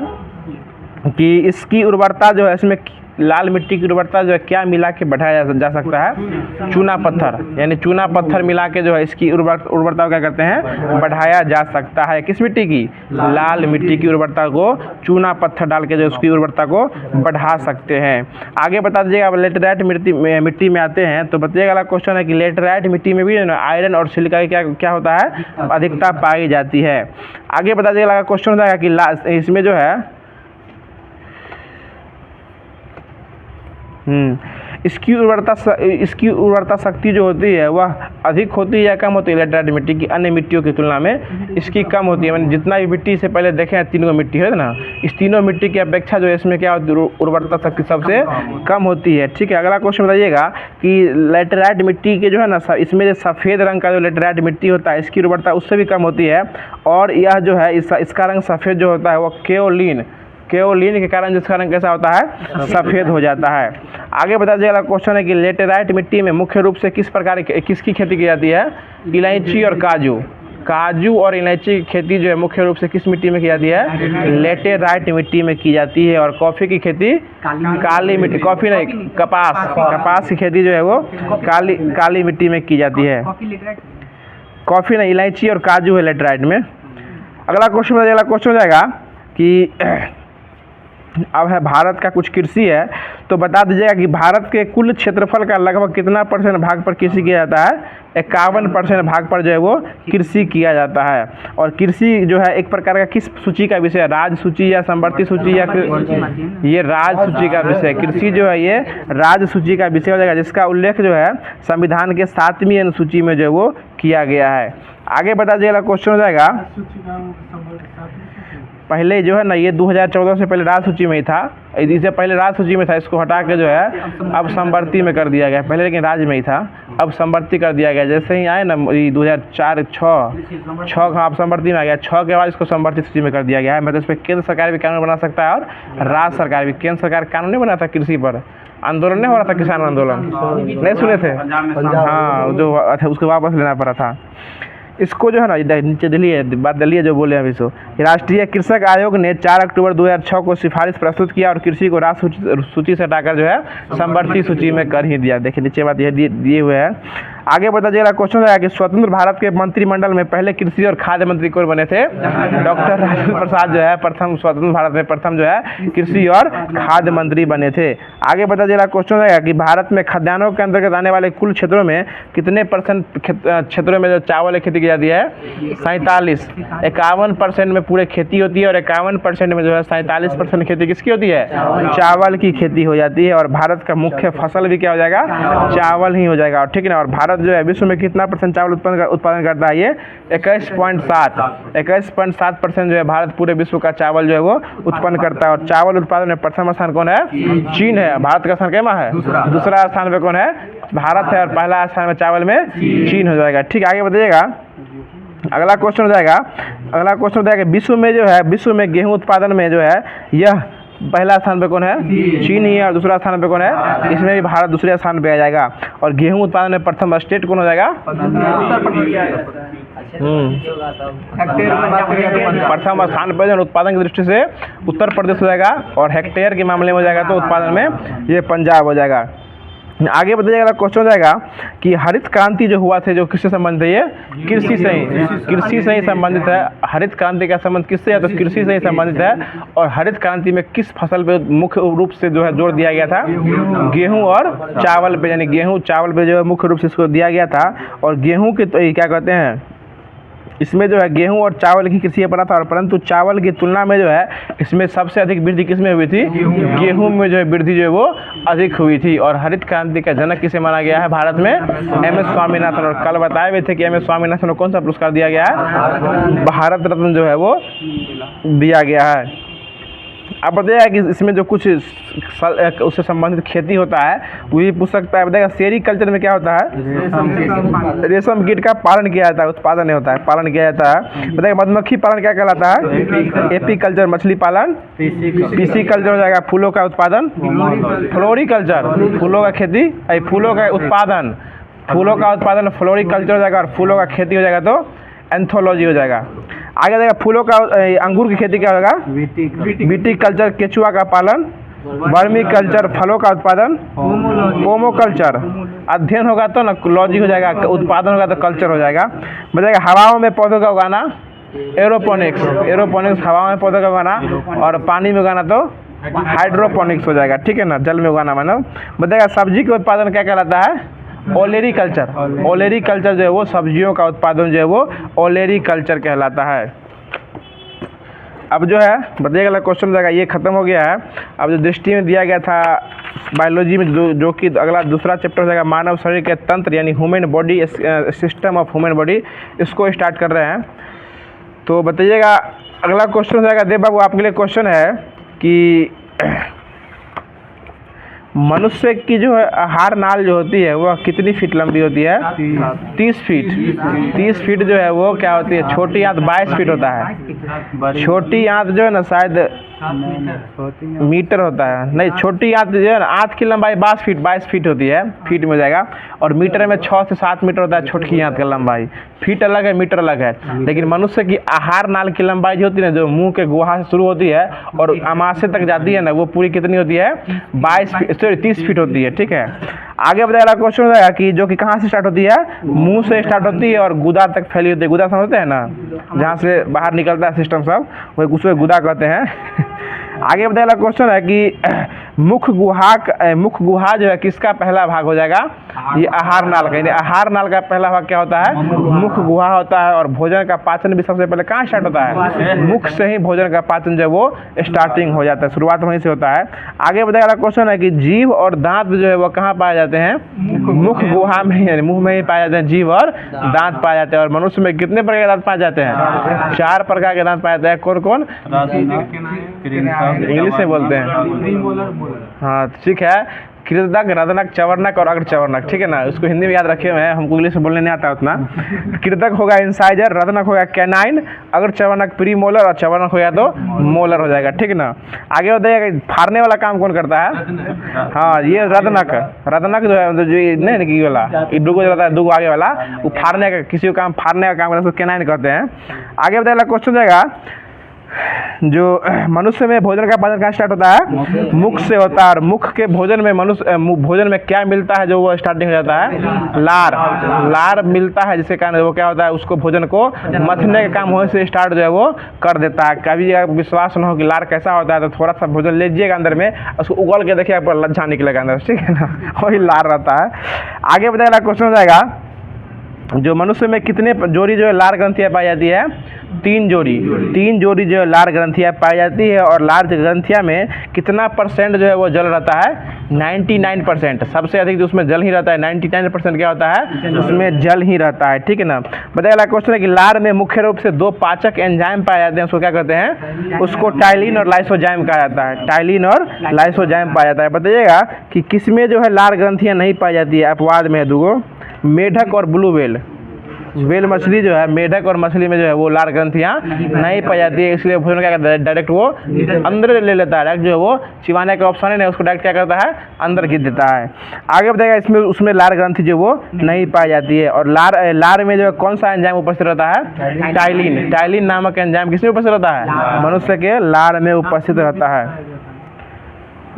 कि इसकी उर्वरता जो है इसमें लाल मिट्टी की उर्वरता जो है क्या मिला के बढ़ाया जा सकता है? चूना पत्थर, यानी चूना पत्थर मिला के जो है इसकी उर्वरता क्या करते हैं? बढ़ाया जा सकता है। किस मिट्टी की? लाल मिट्टी की उर्वरता को चूना पत्थर डाल के जो उसकी उर्वरता को बढ़ा सकते हैं। आगे बता दीजिएगा। अब लेटेराइट मिट्टी में आते हैं तो बताइएगा, अगला क्वेश्चन है कि लेटेराइट मिट्टी में भी आयरन और सिलिका की क्या होता है? अधिकता पाई जाती है। आगे बता दीजिएगा, अगला क्वेश्चन हो जाएगा कि इसमें जो है इसकी उर्वरता शक्ति जो होती है वह अधिक होती है या कम होती है? लेटेराइट मिट्टी की अन्य मिट्टियों की तुलना में इसकी कम होती है। मैंने जितना भी मिट्टी से पहले देखे हैं, तीनों मिट्टी है ना, इस तीनों मिट्टी की अपेक्षा जो है इसमें क्या होती है? उर्वरता शक्ति सबसे कम होती है। ठीक है, अगला क्वेश्चन बताइएगा कि लेटेराइट मिट्टी के जो है ना, इसमें जो सफ़ेद रंग का जो लेटेराइट मिट्टी होता है इसकी उर्वरता उससे भी कम होती है, और यह जो है इसका रंग सफ़ेद जो होता है वो केओलिन के कारण जिसका रंग कैसा होता है? सफ़ेद हो जाता है। आगे बता दीजिएगा, क्वेश्चन है कि लेटेराइट मिट्टी में मुख्य रूप से किसकी खेती की जाती है? इलायची और काजू और इलायची की खेती जो है मुख्य रूप से किस मिट्टी में की जाती है? लेटेराइट मिट्टी में की जाती है। और कॉफ़ी की खेती काली मिट्टी, कॉफ़ी नहीं, कपास की खेती जो है वो काली मिट्टी में की जाती है। कॉफ़ी नहीं, इलायची और काजू है लेटेराइट में। अगला क्वेश्चन हो जाएगा कि अब है भारत का कुछ कृषि है, तो बता दीजिएगा कि भारत के कुल क्षेत्रफल का लगभग कितना परसेंट भाग पर कृषि किया जाता है? 51% भाग पर जो है वो कृषि किया जाता है। और कृषि जो है एक प्रकार का किस सूची का विषय है? राज सूची या संवर्ती सूची या फिर ये राज सूची का विषय? कृषि जो है ये राज सूची का विषय हो जाएगा, जिसका उल्लेख जो है संविधान के 7वीं अनुसूची में जो है वो किया गया है। आगे बता दीजिएगा, क्वेश्चन हो जाएगा, पहले जो है ना ये 2014 से पहले राज सूची में ही था, इससे पहले राज सूची में था, इसको हटा के जो है अब संवर्ती में कर दिया गया। पहले लेकिन राज्य में ही था, अब संवर्ती कर दिया गया। जैसे ही आए ना 2004-6 अब संवर्ती में आ गया, 6 के बाद इसको संवर्ती सूची में कर दिया गया है। मतलब इस पर केंद्र सरकार भी कानून बना सकता है और राज्य सरकार भी। केंद्र सरकार कानून नहीं बनाता कृषि पर, आंदोलन नहीं हो रहा था, किसान आंदोलन नहीं सुने थे? हाँ, जो अच्छा उसको वापस लेना पड़ा था। इसको जो है ना नीचे दिल्ली जो बोले अभी सो, राष्ट्रीय कृषक आयोग ने 4 अक्टूबर 2006 को सिफारिश प्रस्तुत किया और कृषि को राज्य सूची से हटाकर जो है संवर्ती सूची में कर ही दिया। देखिए नीचे बात यह दिए हुए हैं। आगे बता दीजिएगा, क्वेश्चन है कि स्वतंत्र भारत के मंत्रिमंडल में पहले कृषि और खाद्य मंत्री कौन बने थे? डॉक्टर राजेंद्र प्रसाद जो है प्रथम स्वतंत्र भारत में प्रथम जो है कृषि और खाद्य मंत्री बने थे। आगे बता दीजिएगा, क्वेश्चन है कि भारत में खाद्यान्नों के अंतर्गत आने वाले कुल क्षेत्रों में कितने % क्षेत्रों में जो चावल की खेती की जाती है? 47। 51% में पूरे खेती होती है और 51% में जो है 47% खेती किसकी होती है? चावल की खेती हो जाती है। और भारत का मुख्य फसल भी क्या हो जाएगा? चावल ही हो जाएगा। ठीक है ना। और भारत जो है विश्व में कितना % चावल उत्पादन करता है? ये 21.7% जो है भारत पूरे विश्व का चावल जो है वो उत्पन्न करता है। और चावल उत्पादन में प्रथम स्थान कौन है? चीन है। भारत का स्थान क्या है? दूसरा स्थान पे कौन है? भारत है। और पहला स्थान में चावल में चीन हो जाएगा। ठीक, आगे बताइएगा। अगला क्वेश्चन हो जाएगा विश्व में गेहूं उत्पादन में जो है यह पहला स्थान पे कौन है? चीन ही है। और दूसरा स्थान पे कौन है? इसमें भी भारत दूसरे स्थान पे आ जाएगा। और गेहूं उत्पादन में प्रथम स्टेट कौन हो जाएगा? प्रथम स्थान पर उत्पादन की दृष्टि से उत्तर प्रदेश हो जाएगा। और हेक्टेयर के मामले में हो जाएगा तो उत्पादन में ये पंजाब हो जाएगा। आगे बताइएगा, क्वेश्चन हो जाएगा कि हरित क्रांति जो हुआ थे, जो किससे संबंधित है? ये कृषि से ही संबंधित है। हरित क्रांति का संबंध किससे है? तो कृषि से ही संबंधित है। और हरित क्रांति में किस फसल पे मुख्य रूप से जो है जोर दिया गया था? गेहूं और चावल पे, यानी गेहूं चावल पे जो है मुख्य रूप से इसको दिया गया था। और गेहूं के तो क्या कहते हैं, इसमें जो है गेहूं और चावल की कृषि बना था। और परंतु चावल की तुलना में जो है इसमें सबसे अधिक वृद्धि किसमें हुई थी? गेहूं में जो है वृद्धि जो है वो अधिक हुई थी। और हरित क्रांति का जनक किसे माना गया है भारत में? M S Swaminathan. और कल बताए हुए थे कि एम एस स्वामीनाथन को कौन सा पुरस्कार दिया गया है? भारत रत्न जो है वो दिया गया है। अब बताइएगा कि इसमें जो कुछ उससे संबंधित खेती होता है वो भी पूछ सकता है। बताइएगा सेरीकल्चर में क्या होता है? रेशम कीट का पालन किया जाता है, उत्पादन नहीं होता है, पालन किया जाता है। बताइएगा मधुमक्खी पालन क्या कहलाता है? एपीकल्चर। मछली पालन पीसीकल्चर हो जाएगा। फूलों का उत्पादन फ्लोरिकल्चर, फूलों का खेती, फूलों का उत्पादन फ्लोरिकल्चर हो जाएगा। और फूलों का खेती हो जाएगा तो एंथोलॉजी हो जाएगा। आगे जाएगा फूलों का अंगूर की खेती क्या होगा? विटीकल्चर। केचुआ का पालन वर्मी कल्चर, फलों का उत्पादन पोमोकल्चर। अध्ययन होगा तो ना लॉजिक हो जाएगा, उत्पादन होगा तो कल्चर हो जाएगा। बताएगा हवाओं में पौधों का उगाना एरोपोनिक्स, एरोपोनिक्स हवाओं में पौधों का उगाना, और पानी में उगाना तो हाइड्रोपोनिक्स हो जाएगा, ठीक है ना, जल में उगाना मानो। बताएगा सब्जी के उत्पादन क्या कहलाता है, ओलेरी कल्चर। ओलेरी कल्चर जो है वो सब्जियों का उत्पादन जो है वो ओलेरी कल्चर कहलाता है। अब जो है बताइएगा अगला क्वेश्चन जाएगा, ये खत्म हो गया है। अब जो दृष्टि में दिया गया था बायोलॉजी में जो कि अगला दूसरा चैप्टर हो जाएगा मानव शरीर के तंत्र यानी human body, system of human body, इसको स्टार्ट कर रहे हैं। तो बताइएगा अगला क्वेश्चन हो जाएगा, देव बाबू आपके लिए क्वेश्चन है कि मनुष्य की जो है आहार नाल जो होती है वह कितनी फीट लंबी होती है, 30 फीट। 30 फीट जो है वो क्या होती है, छोटी आंत 22 फीट होता है। छोटी आंत जो है ना शायद मीटर होता है, नहीं छोटी आंत जो है ना, आंत की लंबाई 22 फीट होती है, फीट में हो जाएगा। और मीटर में 6 से 7 मीटर होता है छोटी आंत का लंबाई। फीट अलग है, मीटर अलग है। लेकिन मनुष्य की आहार नाल की लंबाई जो होती है ना, जो मुंह के गुहा से शुरू होती है और अमाशय तक जाती है ना, वो पूरी कितनी होती है, 30 फीट होती है, ठीक है। आगे बताया क्वेश्चन हो जाएगा कि जो कि कहाँ से स्टार्ट होती है, मुंह से स्टार्ट होती है और गुदा तक फैली होती है। गुदा समझते हैं ना, जहाँ से बाहर निकलता है सिस्टम सब, वही उसको गुदा कहते हैं। आगे बताया क्वेश्चन है कि मुख गुहा जो है किसका पहला भाग हो जाएगा, ये आहार नाल का। यानी आहार नाल का पहला भाग क्या होता है, मुख गुहा होता है। और भोजन का पाचन भी सबसे पहले कहाँ स्टार्ट होता है, मुख से ही भोजन का पाचन जो है वो स्टार्टिंग हो जाता है, शुरुआत वहीं से होता है। आगे बताया क्वेश्चन है कि जीभ और दांत जो है वो कहाँ पाए जाते हैं, मुख गुहा में, यानी मुंह में ही पाए जाते हैं जीभ और दांत पाए जाते हैं। और मनुष्य में कितने प्रकार के दांत पाए जाते हैं, 4 प्रकार के दांत पाए जाते हैं। कौन कौन, इंग्लिश में बोलते हैं, हाँ ठीक है, कृदक, रदनक, चवर्णक और अग्रचवर्णक, ठीक है ना। उसको हिंदी में याद रखे हुए हैं, हमको इंग्लिश में बोलने नहीं आता उतना। कृदक होगा इंसाइजर, रदनक होगा कैनाइन, अग्रचवर्णक प्री मोलर और चवर्णक हो गया तो मोलर हो जाएगा, ठीक है ना। आगे बताइएगा फाड़ने वाला काम कौन करता है, हाँ ये रदनक। रदनक जो है जो नहीं की वाला, दुगो जो रहता है, दुगो आगे वाला, वो फाड़ने का, किसी को काम फाड़ने का काम करता है, उसको कैनाइन कहते हैं। आगे बताइएगा क्वेश्चन जाएगा, जो मनुष्य में भोजन का पाचन कहाँ स्टार्ट होता है, मुख से होता है। और मुख के भोजन में भोजन में क्या मिलता है जो वो स्टार्टिंग हो जाता है, लार। लार मिलता है, जिसके कारण वो क्या होता है, उसको भोजन को मथने का काम होने से स्टार्ट जो है वो कर देता है। कभी अगर विश्वास न हो कि लार कैसा होता है तो थोड़ा सा भोजन लीजिएगा अंदर में, उसको उगल के देखिए आपको लज्जा निकलेगा अंदर, ठीक है ना, वही लार रहता है। आगे बताएगा क्वेश्चन हो जाएगा, जो मनुष्य में कितने जोड़ी जो है लार ग्रंथियाँ पाई जाती है, 3 जोड़ी जो है लार ग्रंथियाँ पाई जाती है। और लार ग्रंथियाँ में कितना परसेंट जो है वो जल रहता है, 99%। सबसे अधिक जो उसमें जल ही रहता है, 99% क्या होता है, उसमें जल ही रहता है, ठीक है ना। बताइए क्वेश्चन है कि लार में मुख्य रूप से 2 पाचक एंजाइम पाए जाते हैं, उसको क्या कहते हैं, उसको टाइलिन और लाइसोजाइम कहा जाता है। टाइलिन और लाइसोजाइम पाया जाता है। बताइएगा कि किसमें जो है लार ग्रंथियाँ नहीं पाई जाती है, अपवाद में है 2, मेढक और ब्लू व्हेल। व्हेल मछली जो है, मेढक और मछली में जो है वो लार ग्रंथियाँ नहीं पाई जाती है, इसलिए भोजन क्या करता है, डायरेक्ट वो अंदर ले लेता है, डायरेक्ट जो है वो चिबाने का ऑप्शन है ना, उसको डायरेक्ट क्या करता है, अंदर गिर देता है। आगे बताएगा इसमें उसमें लार ग्रंथि जो वो नहीं पाई जाती है। और लार में जो है कौन सा एंजाइम उपस्थित रहता है, टाइलिन। टाइलिन नामक एंजाइम किसमें उपस्थित रहता है, मनुष्य के लार में उपस्थित रहता है।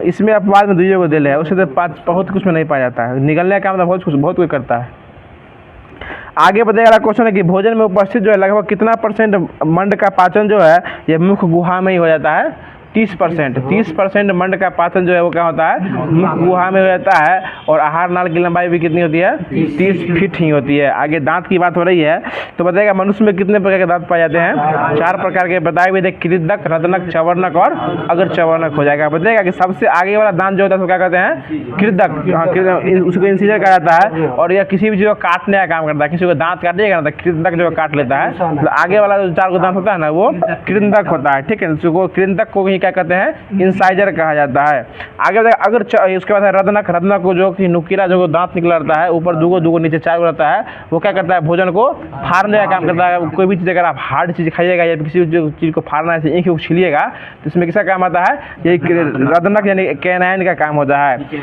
इसमें अपवाद में 2 को दिल है, उससे तो बहुत कुछ में नहीं पाया जाता है, निकलने का मतलब बहुत कुछ करता है। आगे बताइएगा क्वेश्चन है कि भोजन में उपस्थित जो है लगभग कितना परसेंट मंड का पाचन जो है ये मुख गुहा में ही हो जाता है, 30%। मंड का पाचन जो है वो क्या होता है, मुख गुहा में हो जाता है। और आहार नाल की लंबाई भी कितनी होती है, 30 फीट ही होती है। आगे दांत की बात हो रही है तो बताइएगा मनुष्य में कितने प्रकार के दांत पाए जाते हैं, 4 प्रकार के बताए हुए थे, कृदक, रदनक, चवर्णक और अग्रचवर्णक हो जाएगा। बताइएगा कि सबसे आगे वाला दांत जो होता है उसको क्या कहते हैं, कृदक, उसको इंसिजर कहा जाता है। और यह किसी भी चीज़ को काटने का काम करता है, किसी को दांत काटिएगा ना तो कृदक जो काट लेता है। तो आगे वाला जो 4 दांत होता है ना वो कृदक होता है, ठीक है। उसको कृदक को क्या कहते हैं, इंसाइजर कहा जाता है। आगे अगर उसके बाद है रदनक को, जो कि नुकीला जो दांत निकला रहता है, ऊपर 2 नीचे 4 रहता है, वो क्या करता है, भोजन को फाड़ने का काम करता है। कोई भी चीज़ अगर आप हार्ड चीज़ खाइएगा या किसी चीज़ को फाड़ना है, ईंख को छिलिएगा तो इसमें किसका काम आता है, यही रदनक यानी कैनाइन का काम होता है।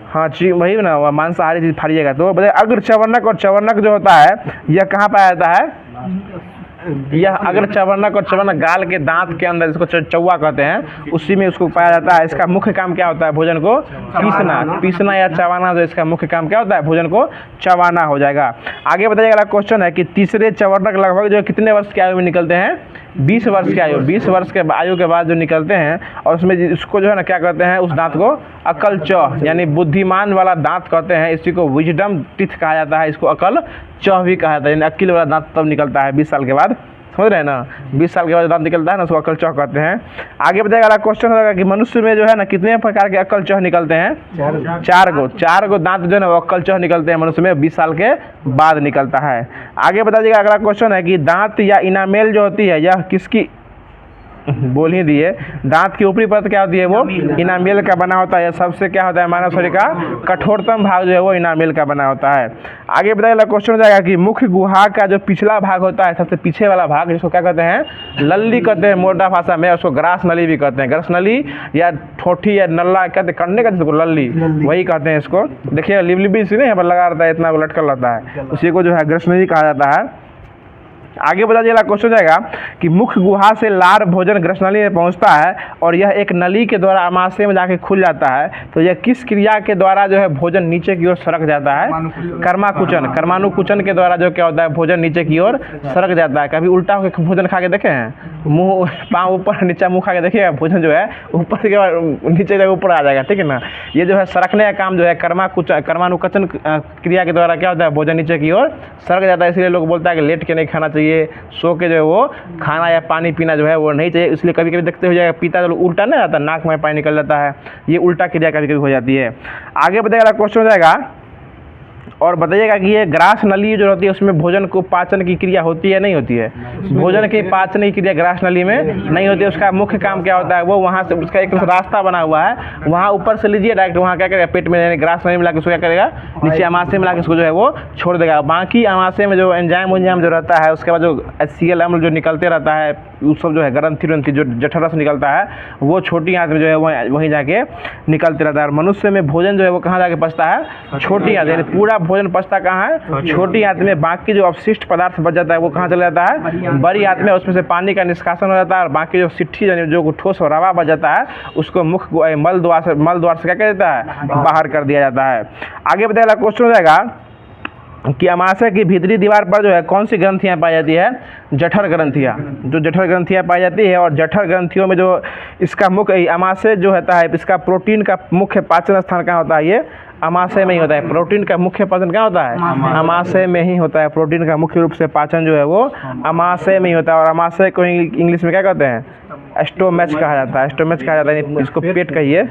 हाँ वही ना, मांसाहारी चीज़ फाड़िएगा तो। बताइए अग्रचवर्णक और चवर्णक जो होता है यह कहाँ पाया जाता है, यह अगर चवर्णक और चवर्णक गाल के दांत के अंदर, इसको चौवा कहते हैं, उसी में उसको पाया जाता है। इसका मुख्य काम क्या होता है? भोजन को पीसना या चबाना। जो इसका मुख्य काम क्या होता है? भोजन को चबाना हो जाएगा। आगे बताइए, अगला क्वेश्चन है कि तीसरे चवर्णक लगभग जो कितने वर्ष की आयु में निकलते हैं? 20 वर्ष की आयु। 20 वर्ष के आयु के बाद जो निकलते हैं, और उसमें इसको जो है ना क्या कहते हैं? उस दांत को अकल चौह यानी बुद्धिमान वाला दांत कहते हैं। इसी को विजडम टीथ कहा जाता है। इसको अकल चौह भी कहा जाता है, यानी अक्ल वाला दांत तब निकलता है 20 साल के बाद। समझ रहे हैं ना? 20 साल के बाद दांत निकलता है ना, उसको अकल चौह कहते हैं। आगे बताएगा, अगला क्वेश्चन होगा कि मनुष्य में जो है ना कितने प्रकार के अकल चौह निकलते हैं? 4 गो दांत जो है ना वो अकल चौह निकलते हैं मनुष्य में, 20 साल के बाद निकलता है। आगे बताइएगा, अगला क्वेश्चन है कि दांत या इनामेल जो होती है यह किसकी बोल ही दिए। दांत की ऊपरी परत क्या होती है? वो इनामेल का बना होता है। सबसे क्या होता है? मानव शरीर का कठोरतम भाग जो है वो इनामेल का बना होता है। आगे बताइए, क्वेश्चन हो जाएगा कि मुख्य गुहा का जो पिछला भाग होता है, सबसे पीछे वाला भाग, जिसको क्या कहते हैं? लल्ली कहते हैं मोटा भाषा में। उसको ग्रास नली भी कहते हैं। ग्रास नली या ठोठी या नल्ला कहते हैं, करने का जिसको लल्ली, वही कहते हैं इसको। देखिए लिबलिबी इसी ने यहाँ पर लगा रहता है, इतना लटकल रहता है, उसी को जो है ग्रास नली कहा जाता है। आगे बता दिया, क्वेश्चन जाएगा कि मुख्य गुहा से लार भोजन ग्रसनली में पहुंचता है और यह एक नली के द्वारा आमाशय में जाके खुल जाता है। तो यह किस क्रिया के द्वारा जो है भोजन नीचे की ओर सरक जाता है? कर्माकुचन। कर्मानुकुचन के द्वारा जो क्या होता है? भोजन नीचे की ओर सरक जाता है। कभी उल्टा होकर भोजन खा के देखे हैं? मुंह पाँव ऊपर नीचा मुंह खा के देखिएगा, भोजन जो है ऊपर के बाद नीचे जाकर ऊपर आ जाएगा, ठीक है ना? ये जो है सरकने का काम जो है कर्मानुकुचन क्रिया के द्वारा क्या होता है? भोजन नीचे की ओर सरक जाता है। इसलिए लोग बोलता है कि लेट के नहीं खाना चाहिए, सो के जो है वो खाना या पानी पीना जो है वो नहीं चाहिए। इसलिए कभी कभी देखते हो जाएगा पीता तो उल्टा नहीं आता, नाक में पानी निकल जाता है। ये उल्टा क्रिया कभी कभी हो जाती है। आगे बताइएगा, क्वेश्चन हो जाएगा और बताइएगा कि ये ग्रास नली जो होती है उसमें भोजन को पाचन की क्रिया होती है नहीं होती है? भोजन की पाचन की क्रिया ग्रास नली में नहीं होती है। उसका मुख्य काम क्या होता है? वो वहाँ से उसका एक रास्ता बना हुआ है, वहाँ ऊपर से लीजिए डायरेक्ट, वहाँ क्या करेगा? पेट में ग्रास नली मिला के उसको क्या करेगा? नीचे अमाशय मिला के उसको जो है वो छोड़ देगा। बाकी अमाशय में जो एंजाइम जो रहता है, उसके बाद जो HCl अम्ल जो निकलते रहता है, वो सब जो है ग्रंथि जो जठरस निकलता है, वो छोटी आंत में जो है वहीं जाके निकलते रहता है। और मनुष्य में भोजन जो है वो कहाँ जाके पचता है? छोटी आंत। यानी पूरा भोजन पचता कहाँ है? छोटी आंत में। बाकी जो अवशिष्ट पदार्थ बच जाता है वो कहाँ चला जाता है? बड़ी आंत में। उसमें से पानी का निष्कासन हो जाता है और बाकी जो सिट्ठी यानी जो ठोस और रवा बच जाता है उसको मुख्य मल द्वार से क्या कर देता है? बाहर कर दिया जाता है। आगे बताइएगा, क्वेश्चन हो जाएगा कि अमाशय की भीतरी दीवार पर जो है कौन सी ग्रंथियाँ पाई जाती है? जठर ग्रंथियाँ। जो जठर ग्रंथियाँ पाई जाती है, और जठर ग्रंथियों में जो इसका मुख्य अमाशय जो होता है, इसका प्रोटीन का मुख्य पाचन स्थान कहाँ होता है? ये अमाशय में ही होता है। प्रोटीन का मुख्य पाचन कहाँ होता है? अमाशय में ही होता है। प्रोटीन का मुख्य रूप से पाचन जो है वो अमाशय में ही होता है। और अमाशय को इंग्लिश में क्या कहते हैं? स्टोमच कहा जाता है। स्टोमच कहा जाता है, इसको पेट कहिए।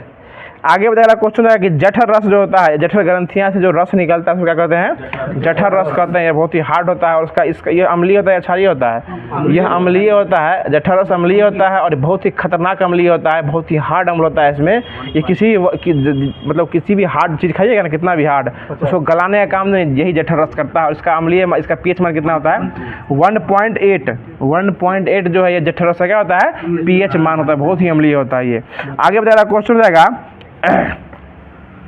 आगे बताएगा, क्वेश्चन है कि जठर रस जो होता है, जठर ग्रंथियां से जो रस निकलता है उसको क्या कहते हैं? जठर रस कहते हैं। ये बहुत ही हार्ड होता है और इसका ये अम्लीय होता है या क्षारीय होता है? यह अम्लीय होता है। जठर रस अम्लीय होता है और बहुत ही खतरनाक अम्लीय होता है, बहुत ही हार्ड अम्ल होता है इसमें। ये मतलब किसी भी हार्ड चीज़ खाइएगा ना, कितना भी हार्ड, उसको गलाने का काम यही जठर रस करता है। और इसका अम्लीय, इसका pH मान कितना होता है? 1.8 जो है ये जठर रस का क्या होता है? pH मान होता है। बहुत ही अम्लीय होता है ये। आगे बताएगा, क्वेश्चन जाएगा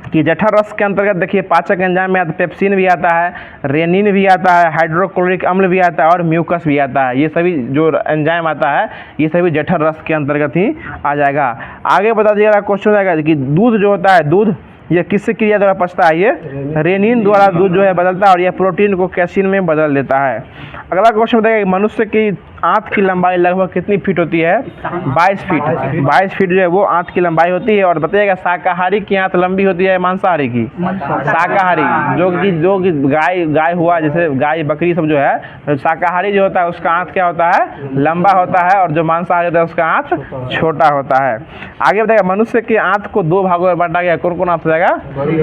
कि जठर रस के अंतर्गत देखिए पाचक एंजाइम में पेप्सिन भी आता है, रेनिन भी आता है, हाइड्रोक्लोरिक अम्ल भी आता है और म्यूकस भी आता है। ये सभी जो एंजाइम आता है ये सभी जठर रस के अंतर्गत ही आ जाएगा। आगे बता दीजिएगा, क्वेश्चन आएगा कि दूध जो होता है, दूध ये किस क्रिया द्वारा पचता है? ये रेनिन द्वारा दूध जो है बदलता है और यह प्रोटीन को कैसिन में बदल देता है। अगला क्वेश्चन बताएगा कि मनुष्य की आंत की लंबाई लगभग कितनी फीट होती है? 22 फीट। 22 फीट जो है वो आंत की लंबाई होती है। और बताइएगा, शाकाहारी की आंत लंबी होती है मांसाहारी की? शाकाहारी। जो कि गाय हुआ, जैसे गाय बकरी सब जो है, शाकाहारी जो होता है उसका आंत क्या होता है? लंबा होता है। और जो मांसाहारी होता है उसका आंत छोटा होता है। आगे बताइएगा, मनुष्य की आंत को 2 भागों में बांटा गया। कौन कौन आंत हो जाएगा?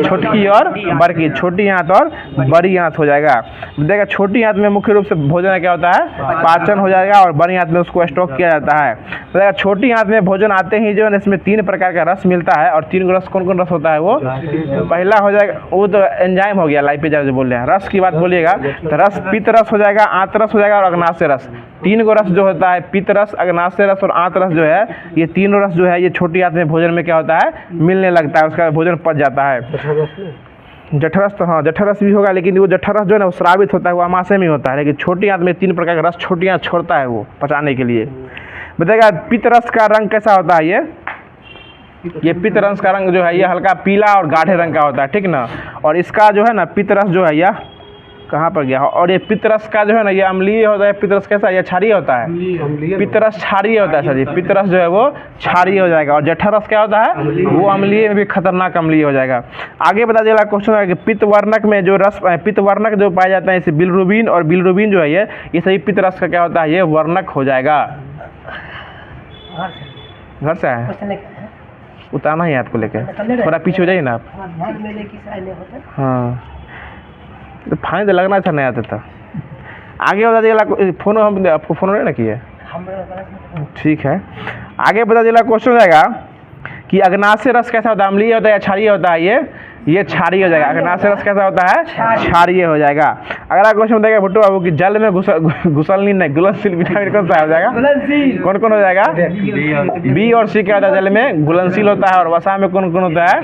छोटी और बड़ी। छोटी आंत और बड़ी आंत हो जाएगा। देखिएगा, छोटी आंत में मुख्य रूप से भोजन क्या होता है? पाचन हो जाएगा। और बड़ी आंत में उसको स्टॉक किया जाता है। तो छोटी आंत में भोजन आते ही जो है इसमें 3 प्रकार का रस मिलता है। और 3 रस कौन कौन रस होता है? वो पहला हो जाएगा, वो तो एंजाइम हो गया, लाइपेज जो बोल रहे हैं। रस की बात बोलिएगा तो रस पित्त रस हो जाएगा, आंत रस हो जाएगा और अग्नाशय रस। 3 रस जो होता है, पित्त रस, अग्नाशय रस और आंत रस जो है, ये 3 रस जो है ये छोटी आंत में भोजन में क्या होता है? मिलने लगता है, उसका भोजन पच जाता है। जठरस तो हाँ जठरस भी होगा, लेकिन वो जठरस जो है ना वो स्रावित होता है, वो आमाशय में होता है, लेकिन छोटी आंत में 3 प्रकार का रस छोटी आंत छोड़ता है वो पचाने के लिए। बताएगा पित्त रस का रंग कैसा होता है? ये पित्त रस का रंग जो है ये हल्का पीला और गाढ़े रंग का होता है, ठीक ना। और इसका जो है ना पित्त रस जो है यह कहाँ पर गया, और ये पित्त रस का जो है ना ये अम्लीय होता है। पित्त रस कैसा, ये क्षारीय होता है, पित्त रस क्षारीय होता है सर जी, पित्त रस जो है वो क्षारीय हो जाएगा। और जठरस क्या होता है, वो अम्लीय में भी खतरनाक अम्लीय हो जाएगा। आगे बता दिया क्वेश्चन है कि पित्त वर्णक में जो रस, पित्त वर्णक जो पाए जाते हैं जैसे बिलिरुबिन, और बिलिरुबिन जो है ये सही पित्त रस का क्या होता है, ये वर्णक हो जाएगा। घर से है उतारना है आपको लेके, थोड़ा पीछे हो जाइए ना आप। हाँ तो फाइन तो लगना था, नहीं आता था। आगे बता दिया फोन, हम आपको फोन ना किए, ठीक है। आगे बता दिया क्वेश्चन जाएगा कि अग्नाशय रस कैसा होता है, अम्लीय होता है या क्षारीय होता है? ये क्षारीय हो जाएगा। अग्नाशय रस कैसा होता है, क्षारीय हो जाएगा। अगला क्वेश्चन बताएगा भुट्टो बाबू कि जल में घुलनशील नहीं, घुलनशील विटामिन कौन सा हो जाएगा, कौन कौन हो जाएगा? बी और सी क्या होता है, जल में घुलनशील होता है। और वसा में कौन कौन होता है?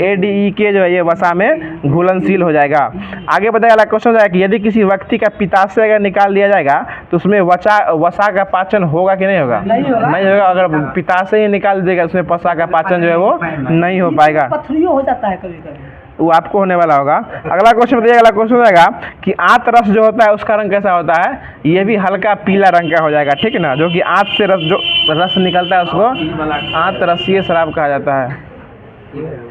ADE जो है ये वसा में घुलनशील हो जाएगा। आगे बताया अगला क्वेश्चन जाएगा कि यदि किसी व्यक्ति का पित्ताशय अगर निकाल दिया जाएगा तो उसमें वसा का पाचन होगा कि नहीं होगा? नहीं होगा। अगर पित्ताशय ही निकाल देगा उसमें वसा का पाचन जो है वो नहीं हो पाएगा, पथरियों हो जाता है कभी कभी, वो आपको होने वाला होगा। अगला क्वेश्चन बताइए, अगला क्वेश्चन रहेगा कि आंत रस जो होता है उसका रंग कैसा होता है? ये भी हल्का पीला रंग का हो जाएगा, ठीक है ना। जो कि आंत से रस जो रस निकलता है उसको आंत रसीय शराब कहा जाता है।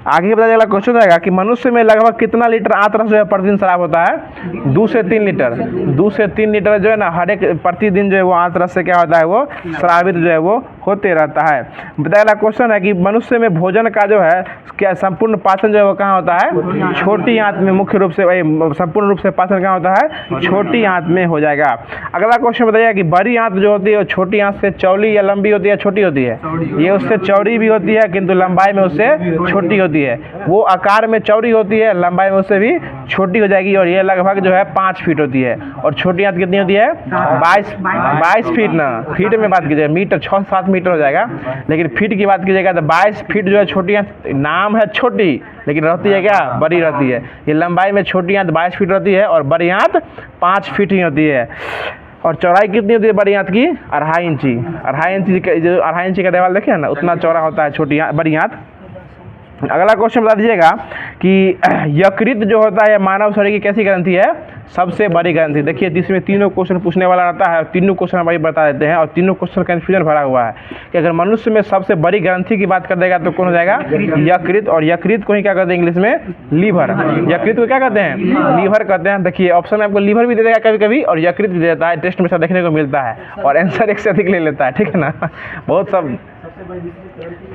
आगे बताया अगला क्वेश्चन रहेगा कि मनुष्य में लगभग कितना लीटर आंत रस जो है प्रतिदिन शराब होता है? 2 से 3 लीटर। 2 से 3 लीटर जो है ना हर एक प्रतिदिन जो है वो आंत रस से क्या होता है, वो श्रावित जो है वो होते रहता है। बताया अगला क्वेश्चन है कि मनुष्य में भोजन का जो है क्या संपूर्ण पाचन जो है वो कहाँ होता है? छोटी आंत में। मुख्य रूप से वही संपूर्ण रूप से पाचन कहाँ होता है? छोटी आंत में हो जाएगा। अगला क्वेश्चन बताइए कि बड़ी आंत जो होती है वो छोटी आंत से चौड़ी या लंबी होती है, छोटी होती है? ये उससे चौड़ी भी होती है किंतु लंबाई में उससे छोटी होती है। वो आकार में चौड़ी होती है, लंबाई में उससे भी छोटी हो जाएगी। और ये लगभग जो है 5 फीट होती है। और छोटी आंत कितनी होती है? 22 फीट ना, फीट में बात कीजिएगा, मीटर 6-7 मीटर हो जाएगा, लेकिन फीट की बात कीजिएगा तो 22 फीट जो है छोटी आंत। नाम है छोटी लेकिन रहती है क्या? बड़ी रहती है। ये लंबाई में छोटी आंत 22 फीट रहती है और बड़ी आंत 5 फीट ही होती है। और चौड़ाई कितनी होती है बड़ी आंत की? 2.5 इंची। 2.5 इंची जो 2.5 इंची का दीवार देखिए ना, उतना चौड़ा होता है छोटी बड़ी आंत। अगला क्वेश्चन बता दीजिएगा कि यकृत जो होता है मानव शरीर की कैसी ग्रंथि है? सबसे बड़ी ग्रंथि। देखिए इसमें तीनों क्वेश्चन पूछने वाला रहता है, तीनों क्वेश्चन हम बता देते हैं। और तीनों क्वेश्चन कन्फ्यूजन भरा हुआ है कि अगर मनुष्य में सबसे बड़ी ग्रंथि की बात कर देगा तो कौन हो जाएगा? यकृत। और यकृत को ही क्या कहते हैं इंग्लिश में? लीवर। यकृत को क्या कहते हैं? लीवर कहते हैं। देखिए ऑप्शन में आपको लीवर भी दे देगा कभी कभी और यकृत भी देता है, टेस्ट में सब देखने को मिलता है। और आंसर एक से अधिक ले लेता है, ठीक है ना। बहुत सब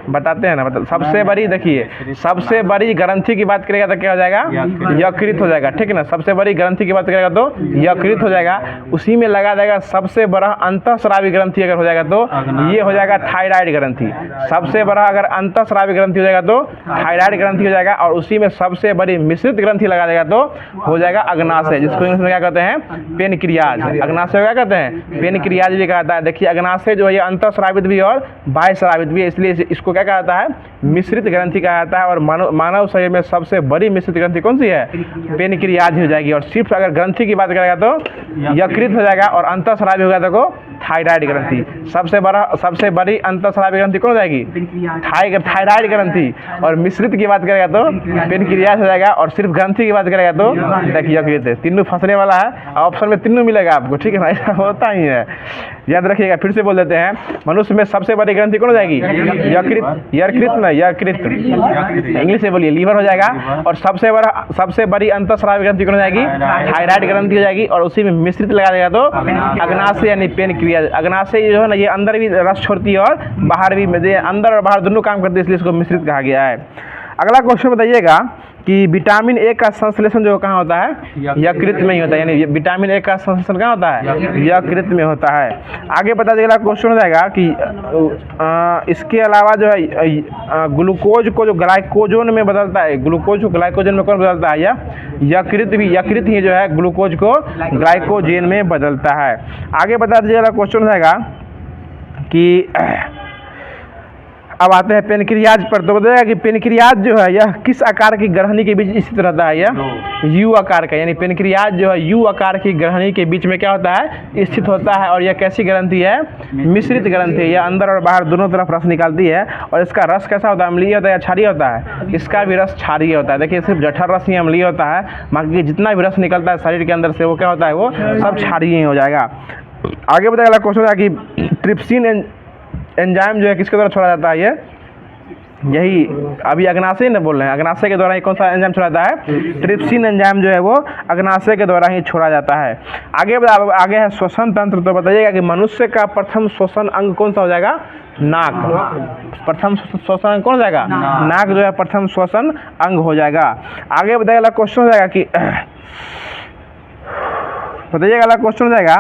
बताते हैं ना, मतलब सबसे बड़ी। देखिए सबसे बड़ी ग्रंथि की बात करेगा तो क्या हो जाएगा? यकृत हो जाएगा, ठीक है ना। सबसे बड़ी ग्रंथि की बात करेगा तो यकृत हो जाएगा। उसी में लगा देगा सबसे बड़ा अंतःस्रावी ग्रंथि अगर हो जाएगा तो ये हो जाएगा थायराइड ग्रंथि। सबसे बड़ा अगर अंतःस्रावी ग्रंथि हो जाएगा तो थायराइड ग्रंथि हो जाएगा। और उसी में सबसे बड़ी मिश्रित ग्रंथि लगा देगा तो हो जाएगा अग्नाशय, जिसको इंग्लिश में क्या कहते हैं? पेनक्रियाज। अग्नाशय क्या कहते हैं? पेनक्रियाज भी कहता है। देखिए अग्नाशय जो है अंतःस्रावित भी और बाह्य स्रावित भी है, इसलिए इसको क्या कहा जाता है? मिश्रित ग्रंथि कहा जाता है। और मानव शरीर में सबसे बड़ी मिश्रित ग्रंथि कौन सी है? पेनक्रियाज हो जाएगी। और सिर्फ अगर ग्रंथि की बात करेगा तो यकृत हो जाएगा और अंतःस्रावी होगा तो थायराइड ग्रंथि। सबसे बड़ी अंतःस्रावी ग्रंथि कौन हो जाएगी? थायराइड ग्रंथि। और मिश्रित की बात करेगा तो पेनक्रियाज हो जाएगा। और सिर्फ ग्रंथि की बात करेगा तो देखिए यकृत है। तीनों फंसने वाला है, ऑप्शन में तीनों मिलेगा आपको, ठीक है ना। ऐसा होता ही है, याद रखिएगा। फिर से बोल देते हैं, मनुष्य में सबसे बड़ी ग्रंथि कौन हो जाएगी? यकृत। यकृत इंग्लिश से बोलिए लीवर हो जाएगा। और सबसे बड़ी अंतःस्रावी ग्रंथि कौन हो जाएगी? थायराइड ग्रंथि हो जाएगी। और उसी में मिश्रित लगा देगा तो अग्नाशय यानी पेनक्रियाज। अग्नाशय जो है ना ये अंदर भी रस छोड़ती है और बाहर भी, अंदर और बाहर दोनों काम करती है, इसलिए इसको मिश्रित कहा गया है। अगला क्वेश्चन बताइएगा कि विटामिन ए का संश्लेषण जो कहाँ होता है? यकृत में ही होता है। यानी विटामिन ए का संश्लेषण कहाँ होता है? यकृत में होता है। आगे बता दीजिएगा क्वेश्चन हो जाएगा कि इसके अलावा जो है ग्लूकोज को जो ग्लाइकोजन में बदलता है, ग्लूकोज को ग्लाइकोजन में कौन बदलता है? या यकृत ही जो है ग्लूकोज को ग्लाइकोजन में बदलता है। आगे बता दीजिएगा क्वेश्चन हो जाएगा कि अब आते हैं पेनक्रियाज पर। तो बताइएगा कि पेनक्रियाज जो है यह किस आकार की ग्रहणी के बीच स्थित रहता है? यह यू आकार का, यानी पेनक्रियाज जो है यू आकार की ग्रहणी के बीच में क्या होता है? स्थित होता है। और यह कैसी ग्रंथि है? मिश्रित ग्रंथि है। यह अंदर और बाहर दोनों तरफ रस निकालती है। और इसका रस कैसा होता है? अम्लीय होता है या क्षारीय होता है? इसका भी रस क्षारीय होता है। देखिए सिर्फ जठर रस ही अम्लीय होता है, बाकी जितना भी रस निकलता है शरीर के अंदर से वो क्या होता है? वो सब क्षारीय ही हो जाएगा। आगे बताइए क्वेश्चन है कि ट्रिप्सिन एंजाइम जो है किसके द्वारा छोड़ा जाता है? ये यही अभी अग्नाशय न बोल रहे हैं, अग्नाशय के द्वारा ही कौन सा एंजाइम छोड़ा जाता है? ट्रिप्सिन एंजाइम जो है वो अग्नाशय के द्वारा ही छोड़ा जाता है। आगे है श्वसन तंत्र। तो बताइएगा कि मनुष्य का प्रथम श्वसन अंग कौन सा हो जाएगा? नाक। प्रथम श्वसन अंग कौन हो जाएगा? नाक जो है प्रथम श्वसन अंग हो जाएगा। आगे बताइएगा क्वेश्चन हो जाएगा कि बताइएगा अगला क्वेश्चन हो जाएगा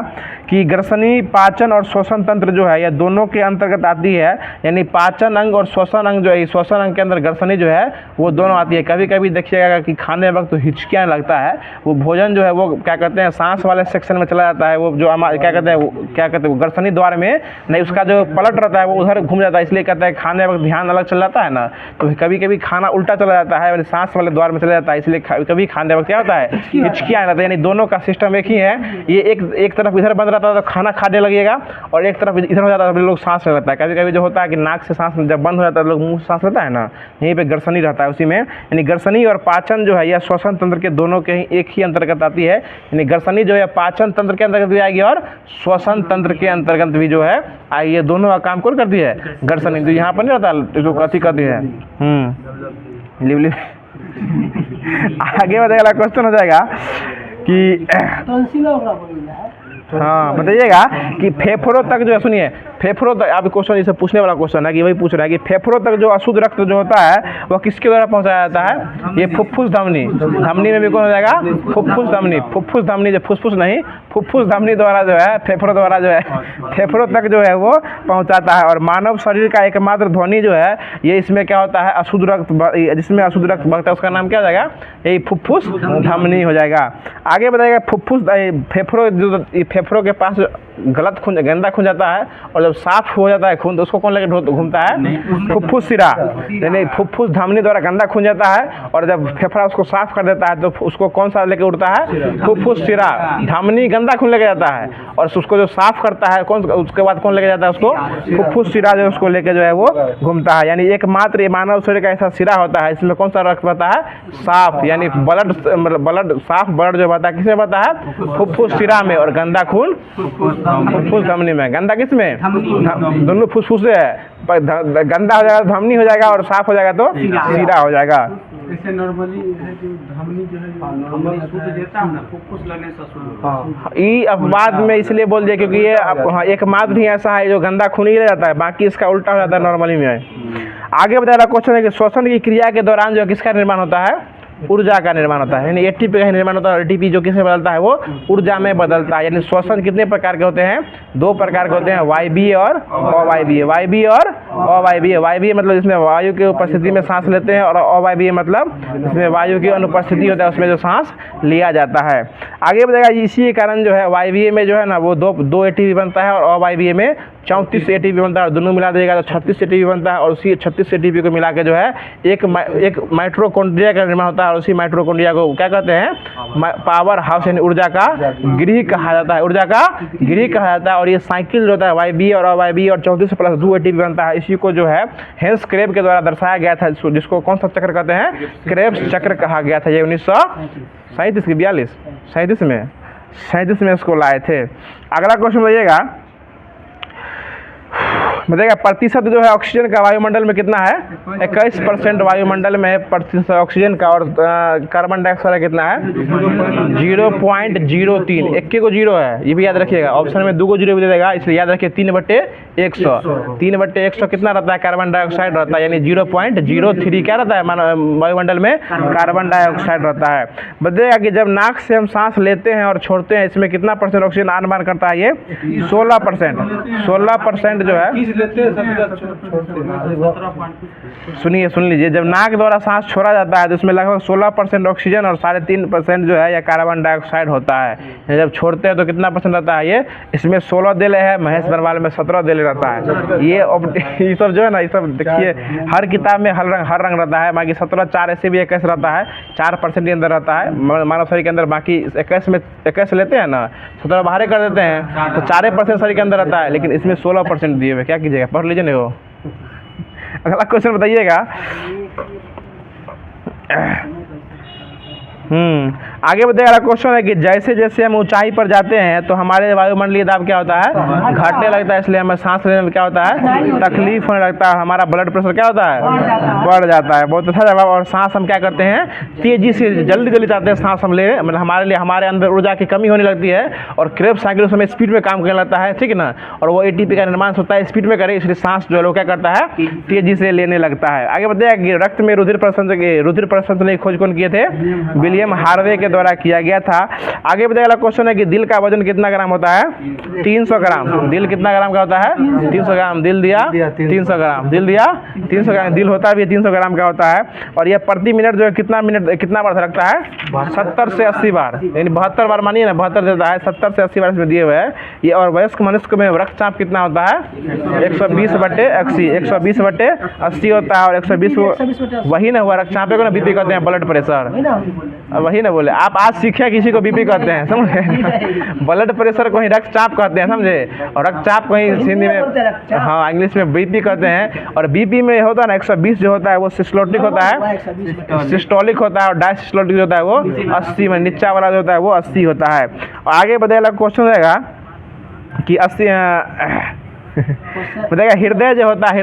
कि ग्रसनी पाचन और श्वसन तंत्र जो है यह दोनों के अंतर्गत आती है। यानी पाचन अंग और श्वसन अंग जो है, श्वसन अंग के अंदर ग्रसनी जो है वो दोनों आती है। कभी कभी देखिएगा कि खाने वक्त तो हिचकियाँ लगता है, वो भोजन जो है वो क्या कहते हैं सांस वाले सेक्शन में चला जाता है। वो जो हमारे क्या कहते हैं ग्रसनी द्वार में नहीं, उसका जो पलट रहता है वो उधर घूम जाता है, इसलिए कहते हैं खाने वक्त ध्यान अलग चल जाता है ना। तो कभी कभी खाना उल्टा चला जाता है, सांस वाले द्वार में चला जाता है, इसलिए कभी खाने वक्त क्या होता है? हिचकियाँ रहता है। यानी दोनों का सिस्टम एक ही है। ये एक तरफ इधर बंद रहता है तो खाना खाने लगेगा, और एक तरफ इधर हो जाता है तो लोग सांस लेता है। कभी कभी जो होता है कि नाक से सांस जब बंद हो जाता है तो लोग मुंह से सांस लेता है ना, यहीं पे ग्रसनी रहता है उसी में। यानी ग्रसनी और पाचन जो है यह श्वसन तंत्र के दोनों के ही एक ही अंतर्गत आती है। यानी ग्रसनी जो है पाचन तंत्र के अंतर्गत भी आएगी और श्वसन तंत्र के अंतर्गत भी जो है आई। ये दोनों का काम कौन करती है? ग्रसनी। तो यहाँ पर नहीं रहता जो कथी करती है आगे बताइएगा क्वेश्चन हो जाएगा कि हाँ बताइएगा कि फेफड़ों तक जो है, सुनिए फेफड़ों तक, आप क्वेश्चन इसे पूछने वाला क्वेश्चन है कि वही पूछ रहा है कि फेफड़ों तक जो अशुद्ध रक्त जो होता है वह किसके द्वारा पहुंचाया जाता है? ये फुफ्फुस धमनी। धमनी में भी कौन हो जाएगा? फुफ्फुस धमनी। फुफ्फुस धमनी जो फुसफुस नहीं, फुफ्फुस धमनी द्वारा जो है फेफड़ों द्वारा जो है फेफड़ों तक जो है वो पहुँचाता है। और मानव शरीर का एकमात्र ध्वनि जो है ये इसमें क्या होता है? अशुद्ध रक्त, जिसमें अशुद्ध रक्त बहता है उसका नाम क्या हो जाएगा? यही फुफ्फुस धमनी हो जाएगा। आगे बताइएगा फुफ्फुस फेफड़ों जो फेफड़ों के पास गलत खून गंदा खून जाता है और जब साफ हो जाता है खून तो उसको कौन लेके घूमता है? फुफ्फुस सिरा। यानी फुफ्फुस धमनी द्वारा गंदा खून जाता है और जब फेफड़ा उसको साफ कर देता है तो उसको कौन सा लेके उड़ता है? फुफ्फुस सिरा। धमनी गंदा खून लेके जाता है और उसको जो साफ करता है कौन, उसके बाद कौन लेके जाता है उसको? फुफ्फुस सिरा जो उसको लेके जो है वो घूमता है। यानी एकमात्र मानव शरीर का ऐसा सिरा होता है इसमें कौन सा रक्त बहता है? साफ। यानी ब्लड साफ ब्लड जो बहता है किसमें बहता है? फुफ्फुस सिरा में, और गंदा खून फुफ्फुस धमनी में। गंदा किस में? दोनों फुसफुस से है। गंदा हो जाएगा तो धमनी हो जाएगा और साफ हो जाएगा तो सिरा हो जाएगा। जैसे नॉर्मली जो धमनी जो है नॉर्मली शुद्ध देता है ना, फुफ्फुस लगने से शुद्ध। ये अपवाद में इसलिए बोल दिया क्योंकि ये एकमात्र ही ऐसा है जो गंदा खून ही ले जाता है, बाकी इसका उल्टा हो जाता है नॉर्मली में। आगे बताया क्वेश्चन है कि श्वसन की क्रिया के दौरान जो किसका निर्माण होता है? ऊर्जा का निर्माण होता है। यानी एटीपी का निर्माण होता है। एटीपी जो किसमें बदलता है? वो ऊर्जा में बदलता है। यानी श्वसन कितने प्रकार के होते हैं? दो प्रकार के होते हैं, वायवीय और अवायवीय। वायवीय और अवायवीय। वायवीय मतलब इसमें वायु की उपस्थिति में सांस लेते हैं, और अवायवीय मतलब इसमें वायु की अनुपस्थिति होता है उसमें जो सांस लिया जाता है। आगे बताएगा इसी के कारण जो है वायवीय में जो है ना वो दो एटीपी बनता है और अवायवीय में 34 एटीपी बनता है। दोनों मिला देगा तो 36 एटीपी बनता है, और उसी 36 एटीपी को मिला के जो है एक माइटोकॉन्ड्रिया का निर्माण होता है। और उसी माइटोकॉन्ड्रिया को क्या कहते हैं? पावर हाउस, यानी ऊर्जा का गृह कहा जाता है। ऊर्जा का गृह कहा जाता है। और ये साइकिल जो होता है वायवीय और अवायवीय और 34 + 2 एटीपी बनता है। इसी को जो है हेंस क्रेब के द्वारा दर्शाया गया था, जिसको कौन सा चक्र कहते हैं? क्रेब्स चक्र कहा गया था। ये 1937 की 37 में इसको लाए थे। अगला क्वेश्चन बताइएगा प्रतिशत जो है ऑक्सीजन का वायुमंडल में कितना है? 21% वायुमंडल में प्रतिशत ऑक्सीजन का, और कार्बन डाइऑक्साइड कितना है? 0.03। एक को 0 है, ये भी याद रखिएगा। ऑप्शन में 2 को 0 भी दे देगा, इसलिए याद रखिए 3/100। 3/100 कितना रहता है? कार्बन डाइऑक्साइड रहता है। यानी 0.03 क्या रहता है वायुमंडल में? कार्बन डाइऑक्साइड रहता है। बताइएगा कि जब नाक से हम सांस लेते हैं और छोड़ते हैं इसमें कितना % ऑक्सीजन आन बान करता है? ये 16%। 16% जो है लेते हैं सभी लोग छोड़ते हैं। सुनिए, सुन लीजिए, जब नाक द्वारा सांस छोड़ा जाता है तो उसमें लगभग 16% ऑक्सीजन और 3.5% जो है या कार्बन डाइऑक्साइड होता है। जब छोड़ते हैं तो कितना परसेंट रहता है? ये इसमें 16 दिले है, महेश बरवाल में 17 दिले रहता है। ये सब जो है ना, ये सब देखिए हर किताब में हर रंग रहता है। बाकी 17, 4 ऐसे भी 21 रहता है, 4% के अंदर रहता है मानव शरीर के अंदर। बाकी 21 लेते हैं ना, 17 बाहर कर देते हैं तो 4% शरीर के अंदर रहता है, लेकिन इसमें 16% दिए हुए। क्या कीजिएगा, पढ़ लीजिए नहीं हो। अगला क्वेश्चन बताइएगा। आगे बताइए। अगला क्वेश्चन है कि जैसे जैसे हम ऊंचाई पर जाते हैं तो हमारे वायुमंडलीय दाब क्या होता है? घटने लगता है, इसलिए हमें सांस लेने में क्या होता है? तकलीफ होने लगता है। हमारा ब्लड प्रेशर क्या होता है? बढ़ जाता है। बहुत अच्छा जवाब। और सांस हम क्या करते हैं? तेजी से जल्दी जल्दी चाहते हैं सांस हम ले, मतलब हमारे अंदर ऊर्जा की कमी होने लगती है और क्रेब्स साइकिल उस समय स्पीड में काम करने लगता है, ठीक है ना। और वो एटीपी का निर्माण होता है, स्पीड में करे, इसलिए सांस जो है वो क्या करता है? तेजी से लेने लगता है। आगे बताइए कि रक्त में रुधिर प्रसंचरण की खोज कौन किए थे? विलियम हार्वे के द्वारा किया गया था। आगे बताइए। अगला क्वेश्चन है कि दिल का वजन कितना ग्राम होता है? 300 ग्राम। दिल कितना ग्राम का होता है? 300 ग्राम। दिल दिया 300 ग्राम। दिल दिया 300 ग्राम। दिल होता भी 300 ग्राम का होता है। और यह प्रति मिनट जो है कितना बार धड़कता है? 70 से 80 बार, यानी 72 बार मानिए ना, 72 देता है, 70 से 80 बार इसमें दिए हुए हैं ये। और वयस्क मनुष्य में रक्तचाप कितना होता है? 120/80। 120/80 होता है। और 120 वही ना हुआ, रक्तचाप को ना बीपी कहते हैं, ब्लड प्रेशर वही ना बोले आप। आज सीखे किसी को बीपी कहते हैं, समझे? ब्लड प्रेशर को ही रक्तचाप कहते हैं, समझे? और रक्तचाप को ही हिंदी में, हाँ, इंग्लिश में बीपी कहते हैं। और बीपी में होता है ना 120 जो होता है वो सिस्टोलिक होता है, सिस्टोलिक होता है। और डायसिस्टोलिक जो होता है वो 80 में, नीचा वाला जो होता है वो 80 होता है। और आगे बताइए क्वेश्चन रहेगा कि 80 बताइएगा। हृदय जो होता है,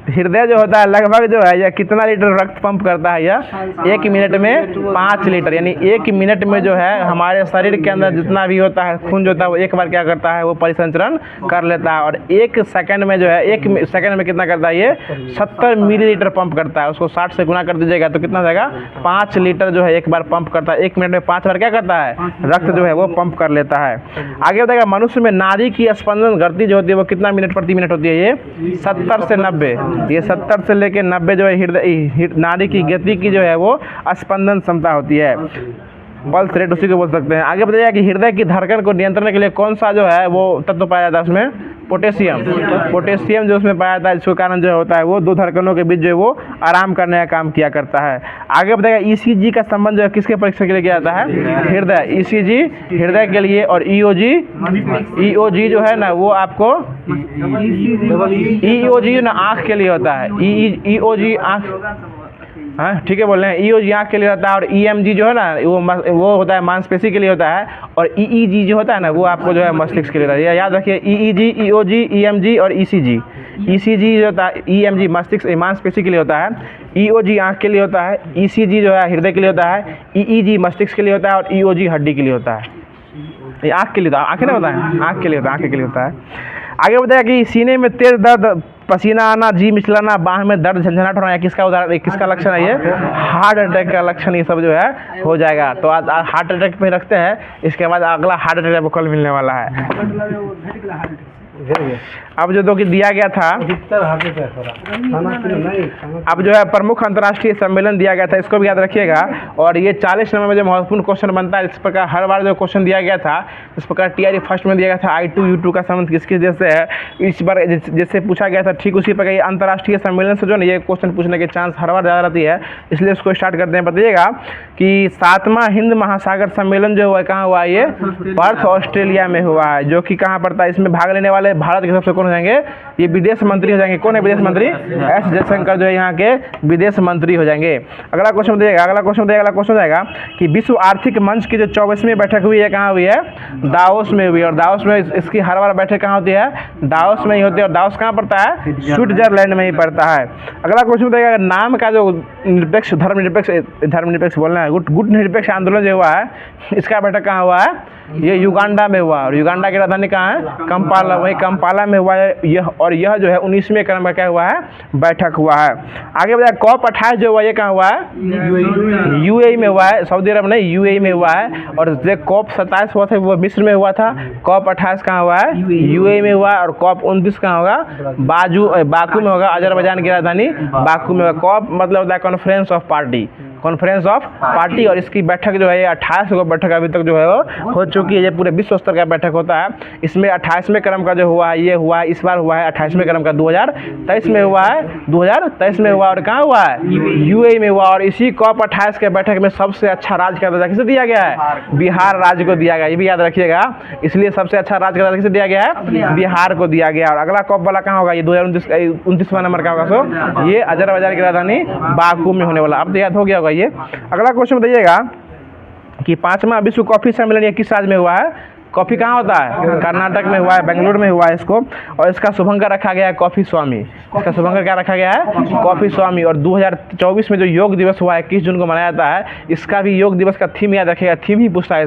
हृदय जो होता है लगभग जो है यह कितना लीटर रक्त पंप करता है? यह 1 मिनट में 5 लीटर, यानी 1 मिनट में जो है हमारे शरीर के अंदर जितना भी होता है खून जो होता है वो एक बार क्या करता है? वो परिसंचरण कर लेता है। और 1 सेकंड में जो है 1 सेकंड में कितना करता है? ये 70 मिलीलीटर पंप करता है। उसको 60 से गुना कर दीजिएगा तो कितना जाएगा? 5 लीटर जो है एक बार पंप करता है। 1 मिनट में 5 बार क्या करता है? रक्त जो है वो पंप कर लेता है। आगे बताएगा मनुष्य में नाड़ी की स्पंदन गति जो होती है वो कितना मिनट प्रति मिनट होती है? ये 70 से 90। ये 70 से लेके 90 जो है हृदय नाड़ी की गति की जो है वो स्पंदन क्षमता होती है, पल्स रेट उसी को बोल सकते हैं। आगे बताइए कि हृदय की धड़कन को नियंत्रण के लिए कौन सा जो है वो तत्व पाया जाता है उसमें? पोटेशियम जो उसमें पाया जाता है, जिसके कारण जो होता है वो दो धड़कनों के बीच जो है वो आराम करने का काम किया करता है। आगे बताइएगा ईसीजी का संबंध जो है किसके परीक्षा के लिए किया जाता है? हृदय। ईसीजी हृदय के लिए। और ईओजी जो है ना वो आपको ईओजी ना आँख के लिए होता है। ईओजी आँख, हाँ ठीक है बोल रहे हैं। ईओजी आँख के लिए होता है। और ईएमजी जो है ना वो होता है मांसपेशी के लिए होता है। और ईईजी जो होता है ना वो आपको जो है मस्तिष्क के लिए होता है। याद रखिए, ईईजी, ईओजी, ईएमजी और ईसीजी। ईसीजी जो होता है, ईएमजी मस्तिष्क मांसपेशी के लिए होता है, ईओजी आँख के लिए होता है, ईसीजी जो है हृदय के लिए होता है, ईईजी मस्तिष्क के लिए होता है और ईओजी हड्डी के लिए होता है। ये आँख के लिए होता है, आँखें नहीं होता है, आँख के लिए होता है, आँख के लिए होता है। आगे बताया कि सीने में तेज दर्द, पसीना आना, जी मिचलाना, बाह में दर्द, झंझनाहट होना, किसका उदाहरण, किसका लक्षण है? ये हार्ट अटैक का लक्षण ये सब जो है हो जाएगा। तो आज हार्ट अटैक पे रखते हैं, इसके बाद अगला हार्ट अटैक आपको कल मिलने वाला है। अब जो कि दिया गया था, अब जो है प्रमुख अंतर्राष्ट्रीय सम्मेलन दिया गया था, इसको भी याद रखिएगा। और ये 40 नंबर में जो महत्वपूर्ण क्वेश्चन बनता है, इस प्रकार हर बार जो क्वेश्चन दिया गया था इस प्रकार टीआरई फर्स्ट में दिया गया था I2 U2 का संबंध किस किस देश से है, इस बार जैसे पूछा गया था ठीक उसी प्रकार ये अंतर्राष्ट्रीय सम्मेलन से जो है ये क्वेश्चन पूछने के चांस हर बार ज़्यादा रहती है, इसलिए इसको स्टार्ट करते हैं। बताइएगा कि 7वां हिंद महासागर सम्मेलन जो हुआ कहाँ हुआ? ये पर्थ ऑस्ट्रेलिया में हुआ है, जो कि कहाँ पड़ता है। इसमें भाग लेने वाले भारत के सबसे कौन हो जाएंगे? ये विदेश मंत्री हो जाएंगे। कौन है विदेश मंत्री? एस जयशंकर जो है यहाँ के विदेश मंत्री हो जाएंगे। अगला क्वेश्चन बताइएगा, अगला क्वेश्चन जाएगा कि विश्व आर्थिक मंच की जो 24वीं बैठक हुई है कहाँ हुई है? दाओस में हुई है। और दाओस में इसकी हर बार बैठक कहाँ होती है? दाओस में ही होती है। और दाओस कहाँ पड़ता है? स्विट्जरलैंड में ही पड़ता है। अगला क्वेश्चन बताइएगा नाम का जो धर्मनिरपेक्ष बोलना है, गुट निरपेक्ष आंदोलन जो हुआ है इसका बैठक कहाँ हुआ है? ये युगांडा में हुआ। और युगांडा की राजधानी कहाँ है? कंपाला। वहीं कंपाला में हुआ है यह जो है 19वें क्रम का क्या हुआ है, बैठक हुआ है। आगे बताया COP 28 जो हुआ ये कहाँ हुआ है, UAE में हुआ है, सऊदी अरब नहीं UAE में हुआ है। और COP 27 हुआ था वो मिस्र में हुआ था। COP 28 कहाँ हुआ है, UAE में हुआ है। और COP 29 कहाँ होगा, बाकू में होगा, अजरबैजान की राजधानी बाकू में होगा। COP मतलब होता है कॉन्फ्रेंस ऑफ पार्टी। और इसकी बैठक जो है ये 28 को बैठक अभी तक जो है वो हो चुकी है। ये पूरे विश्व स्तर का बैठक होता है। इसमें 28वें क्रम का जो हुआ है ये हुआ है, इस बार हुआ है 28वें क्रम का 2023 में हुआ है, 2023 में हुआ। और कहाँ हुआ है, UAE में हुआ। और इसी COP 28 के बैठक में सबसे अच्छा राज्य का दर्जा किसे दिया गया है, बिहार राज्य को दिया गया। ये भी याद रखिएगा, इसलिए सबसे अच्छा राज्य का दर्जा किसे दिया गया है, बिहार को दिया गया। और अगला COP वाला कहाँ होगा, ये 2029वां नंबर का होगा। सो ये अजरबैजान की राजधानी बाकू में होने वाला। अब तो याद हो गया होगा। ये अगला क्वेश्चन बताइएगा कि 5वां विश्व कॉफी सम्मेलन ये किस राज्य में हुआ है। कॉफी कहाँ होता है, कर्नाटक में हुआ है, बेंगलुरु में हुआ है इसको। और इसका शुभंकर रखा गया है कॉफी स्वामी। इसका शुभंकर क्या रखा गया है, कॉफी स्वामी। और 2024 में जो योग दिवस हुआ है 21 जून को मनाया जाता है, इसका भी योग दिवस का थीम याद रखिएगा। थीम ही पूछता है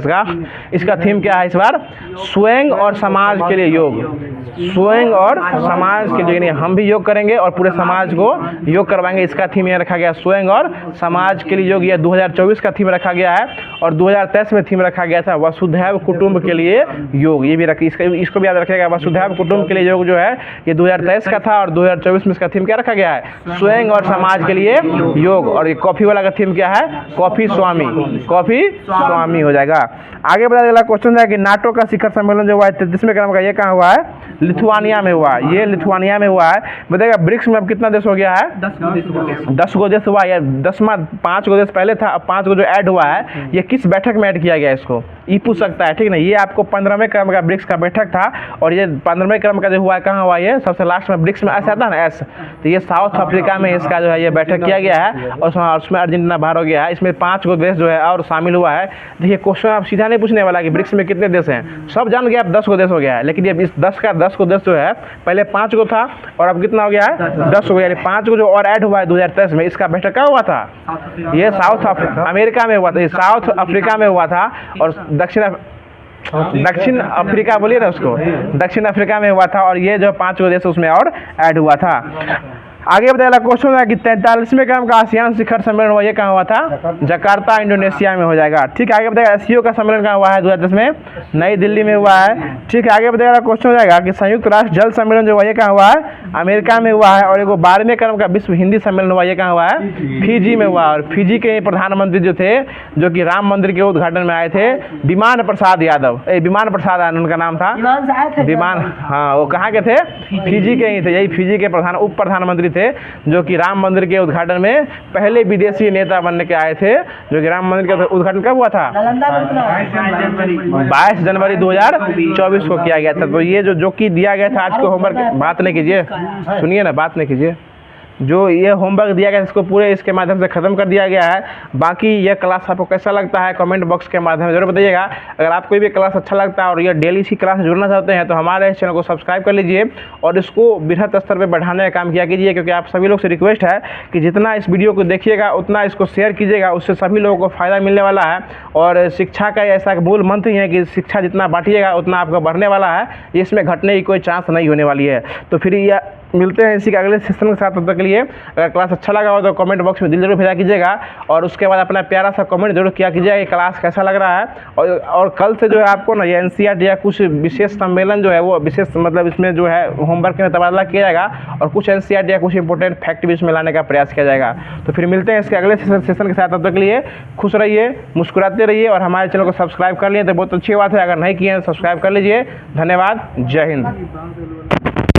इसका थीम क्या है इस बार, स्वयं और समाज के लिए योग। स्वयं और समाज के लिए, हम भी योग करेंगे और पूरे समाज को योग करवाएंगे। इसका थीम यह रखा गया स्वयं और समाज के लिए योग। यह 2024 का थीम रखा गया है। और 2023 में थीम रखा गया था वसुधैव कुटुंब के लिए योग। ये भी इसको भी याद रखिएगा, वसुधैव कुटुंब के लिए योग जो है ये 2023 का था। और 2024 में इसका थीम क्या रखा गया है, स्वयं और समाज के लिए योग। और ये कॉफी वाला का थीम क्या है, कॉफी स्वामी हो जाएगा। आगे बताया अगला क्वेश्चन है कि नाटो का शिखर सम्मेलन जो हुआ है 33वें क्रम का, ये कहाँ हुआ है, लिथुआनिया में हुआ है। ये लिथुआनिया में हुआ है। बताइएगा ब्रिक्स में अब कितना देश हो गया है, 10 गो देश हुआ है। 5 गो देश पहले था, अब 5 गो जो ऐड हुआ है ये किस बैठक में ऐड किया गया, इसको ये पूछ सकता है, ठीक ना। ये आपको 15वें क्रम का ब्रिक्स का बैठक था। और ये 15वें क्रम का जो हुआ है कहाँ हुआ, ये सबसे लास्ट में ब्रिक्स में ऐसा आता है ना एस, तो ये साउथ अफ्रीका में इसका जो है ये बैठक किया गया है। और उसमें अर्जेंटीना बाहर हो गया है। इसमें 5 गो देश जो है और शामिल हुआ है। देखिए क्वेश्चन आप सीधा नहीं पूछने वाला कि ब्रिक्स में कितने देश हैं, सब जान गया, अब 10 गो देश हो गया है। लेकिन ये इस 10 गो देश जो है पहले 5 गो था और अब कितना हो गया है, 10 हो गया। 5 गो जो और ऐड हुआ है 2023 में, इसका बैठक कहाँ हुआ था, ये साउथ अमेरिका में हुआ था, ये साउथ अफ्रीका में हुआ था। और दक्षिण अफ्रीका बोलिए ना उसको, दक्षिण अफ्रीका में हुआ था। और ये जो 5 गो देश उसमें और ऐड हुआ था। आगे बताया क्वेश्चन है कि 43वें क्रम का आसियान शिखर सम्मेलन हुआ, ये कहाँ हुआ था, जकार्ता इंडोनेशिया में हो जाएगा। ठीक है, आगे बताएगा एससीओ का सम्मेलन कहाँ हुआ है, 2010 में नई दिल्ली में हुआ है। ठीक है, आगे बताएगा क्वेश्चन हो जाएगा कि संयुक्त राष्ट्र जल सम्मेलन जो हुआ ये कहाँ हुआ है, अमेरिका में हुआ है। और एक 12वें क्रम का विश्व हिंदी सम्मेलन हुआ, ये कहाँ हुआ है, फिजी में हुआ। और फिजी के प्रधानमंत्री जो थे, जो कि राम मंदिर के उद्घाटन में आए थे, विमान प्रसाद यादव, विमान प्रसाद उनका नाम था, विमान, हाँ वो कहाँ के थे, फिजी के ही थे। यही फिजी के उप प्रधानमंत्री थे, जो कि राम मंदिर के उद्घाटन में पहले विदेशी नेता बनने के आए थे। जो कि राम मंदिर का उद्घाटन कब हुआ था, 22 जनवरी 2024 को किया गया था। तो ये जो कि दिया गया था आज को होमवर्क, बात नहीं कीजिए, सुनिए ना, बात नहीं कीजिए। जो ये होमवर्क दिया गया इसको पूरे इसके माध्यम से ख़त्म कर दिया गया है। बाकी ये क्लास आपको कैसा लगता है कमेंट बॉक्स के माध्यम से जरूर बताइएगा। अगर आपको भी क्लास अच्छा लगता है और ये डेली इसी क्लास से जुड़ना चाहते हैं तो हमारे इस चैनल को सब्सक्राइब कर लीजिए और इसको बृहत स्तर पर बढ़ाने का काम किया कीजिए। क्योंकि आप सभी लोग से रिक्वेस्ट है कि जितना इस वीडियो को देखिएगा उतना इसको शेयर कीजिएगा, उससे सभी लोगों को फ़ायदा मिलने वाला है। और शिक्षा का ऐसा मूल मंत्र ही है कि शिक्षा जितना बांटिएगा उतना आपका बढ़ने वाला है, इसमें घटने की कोई चांस नहीं होने वाली है। तो फिर यह मिलते हैं इसी के अगले सेशन के साथ। तब तक के लिए अगर क्लास अच्छा लगा हो तो कमेंट बॉक्स में दिल जरूर भेजा कीजिएगा और उसके बाद अपना प्यारा सा कमेंट जरूर किया कीजिएगा कि क्लास कैसा लग रहा है। और कल से जो है आपको ना ये एनसीईआरटी या कुछ विशेष सम्मेलन जो है वो विशेष मतलब इसमें जो है होमवर्क में तबादला किया जाएगा और कुछ एनसीईआरटी या कुछ इंपॉर्टेंट फैक्ट भी इसमें लाने का प्रयास किया जाएगा। तो फिर मिलते हैं इसके अगले सेशन के साथ। तब तक के लिए खुश रहिए, मुस्कुराते रहिए और हमारे चैनल को सब्सक्राइब कर लिए तो बहुत अच्छी बात है। अगर नहीं किए तो सब्सक्राइब कर लीजिए। धन्यवाद, जय हिंद।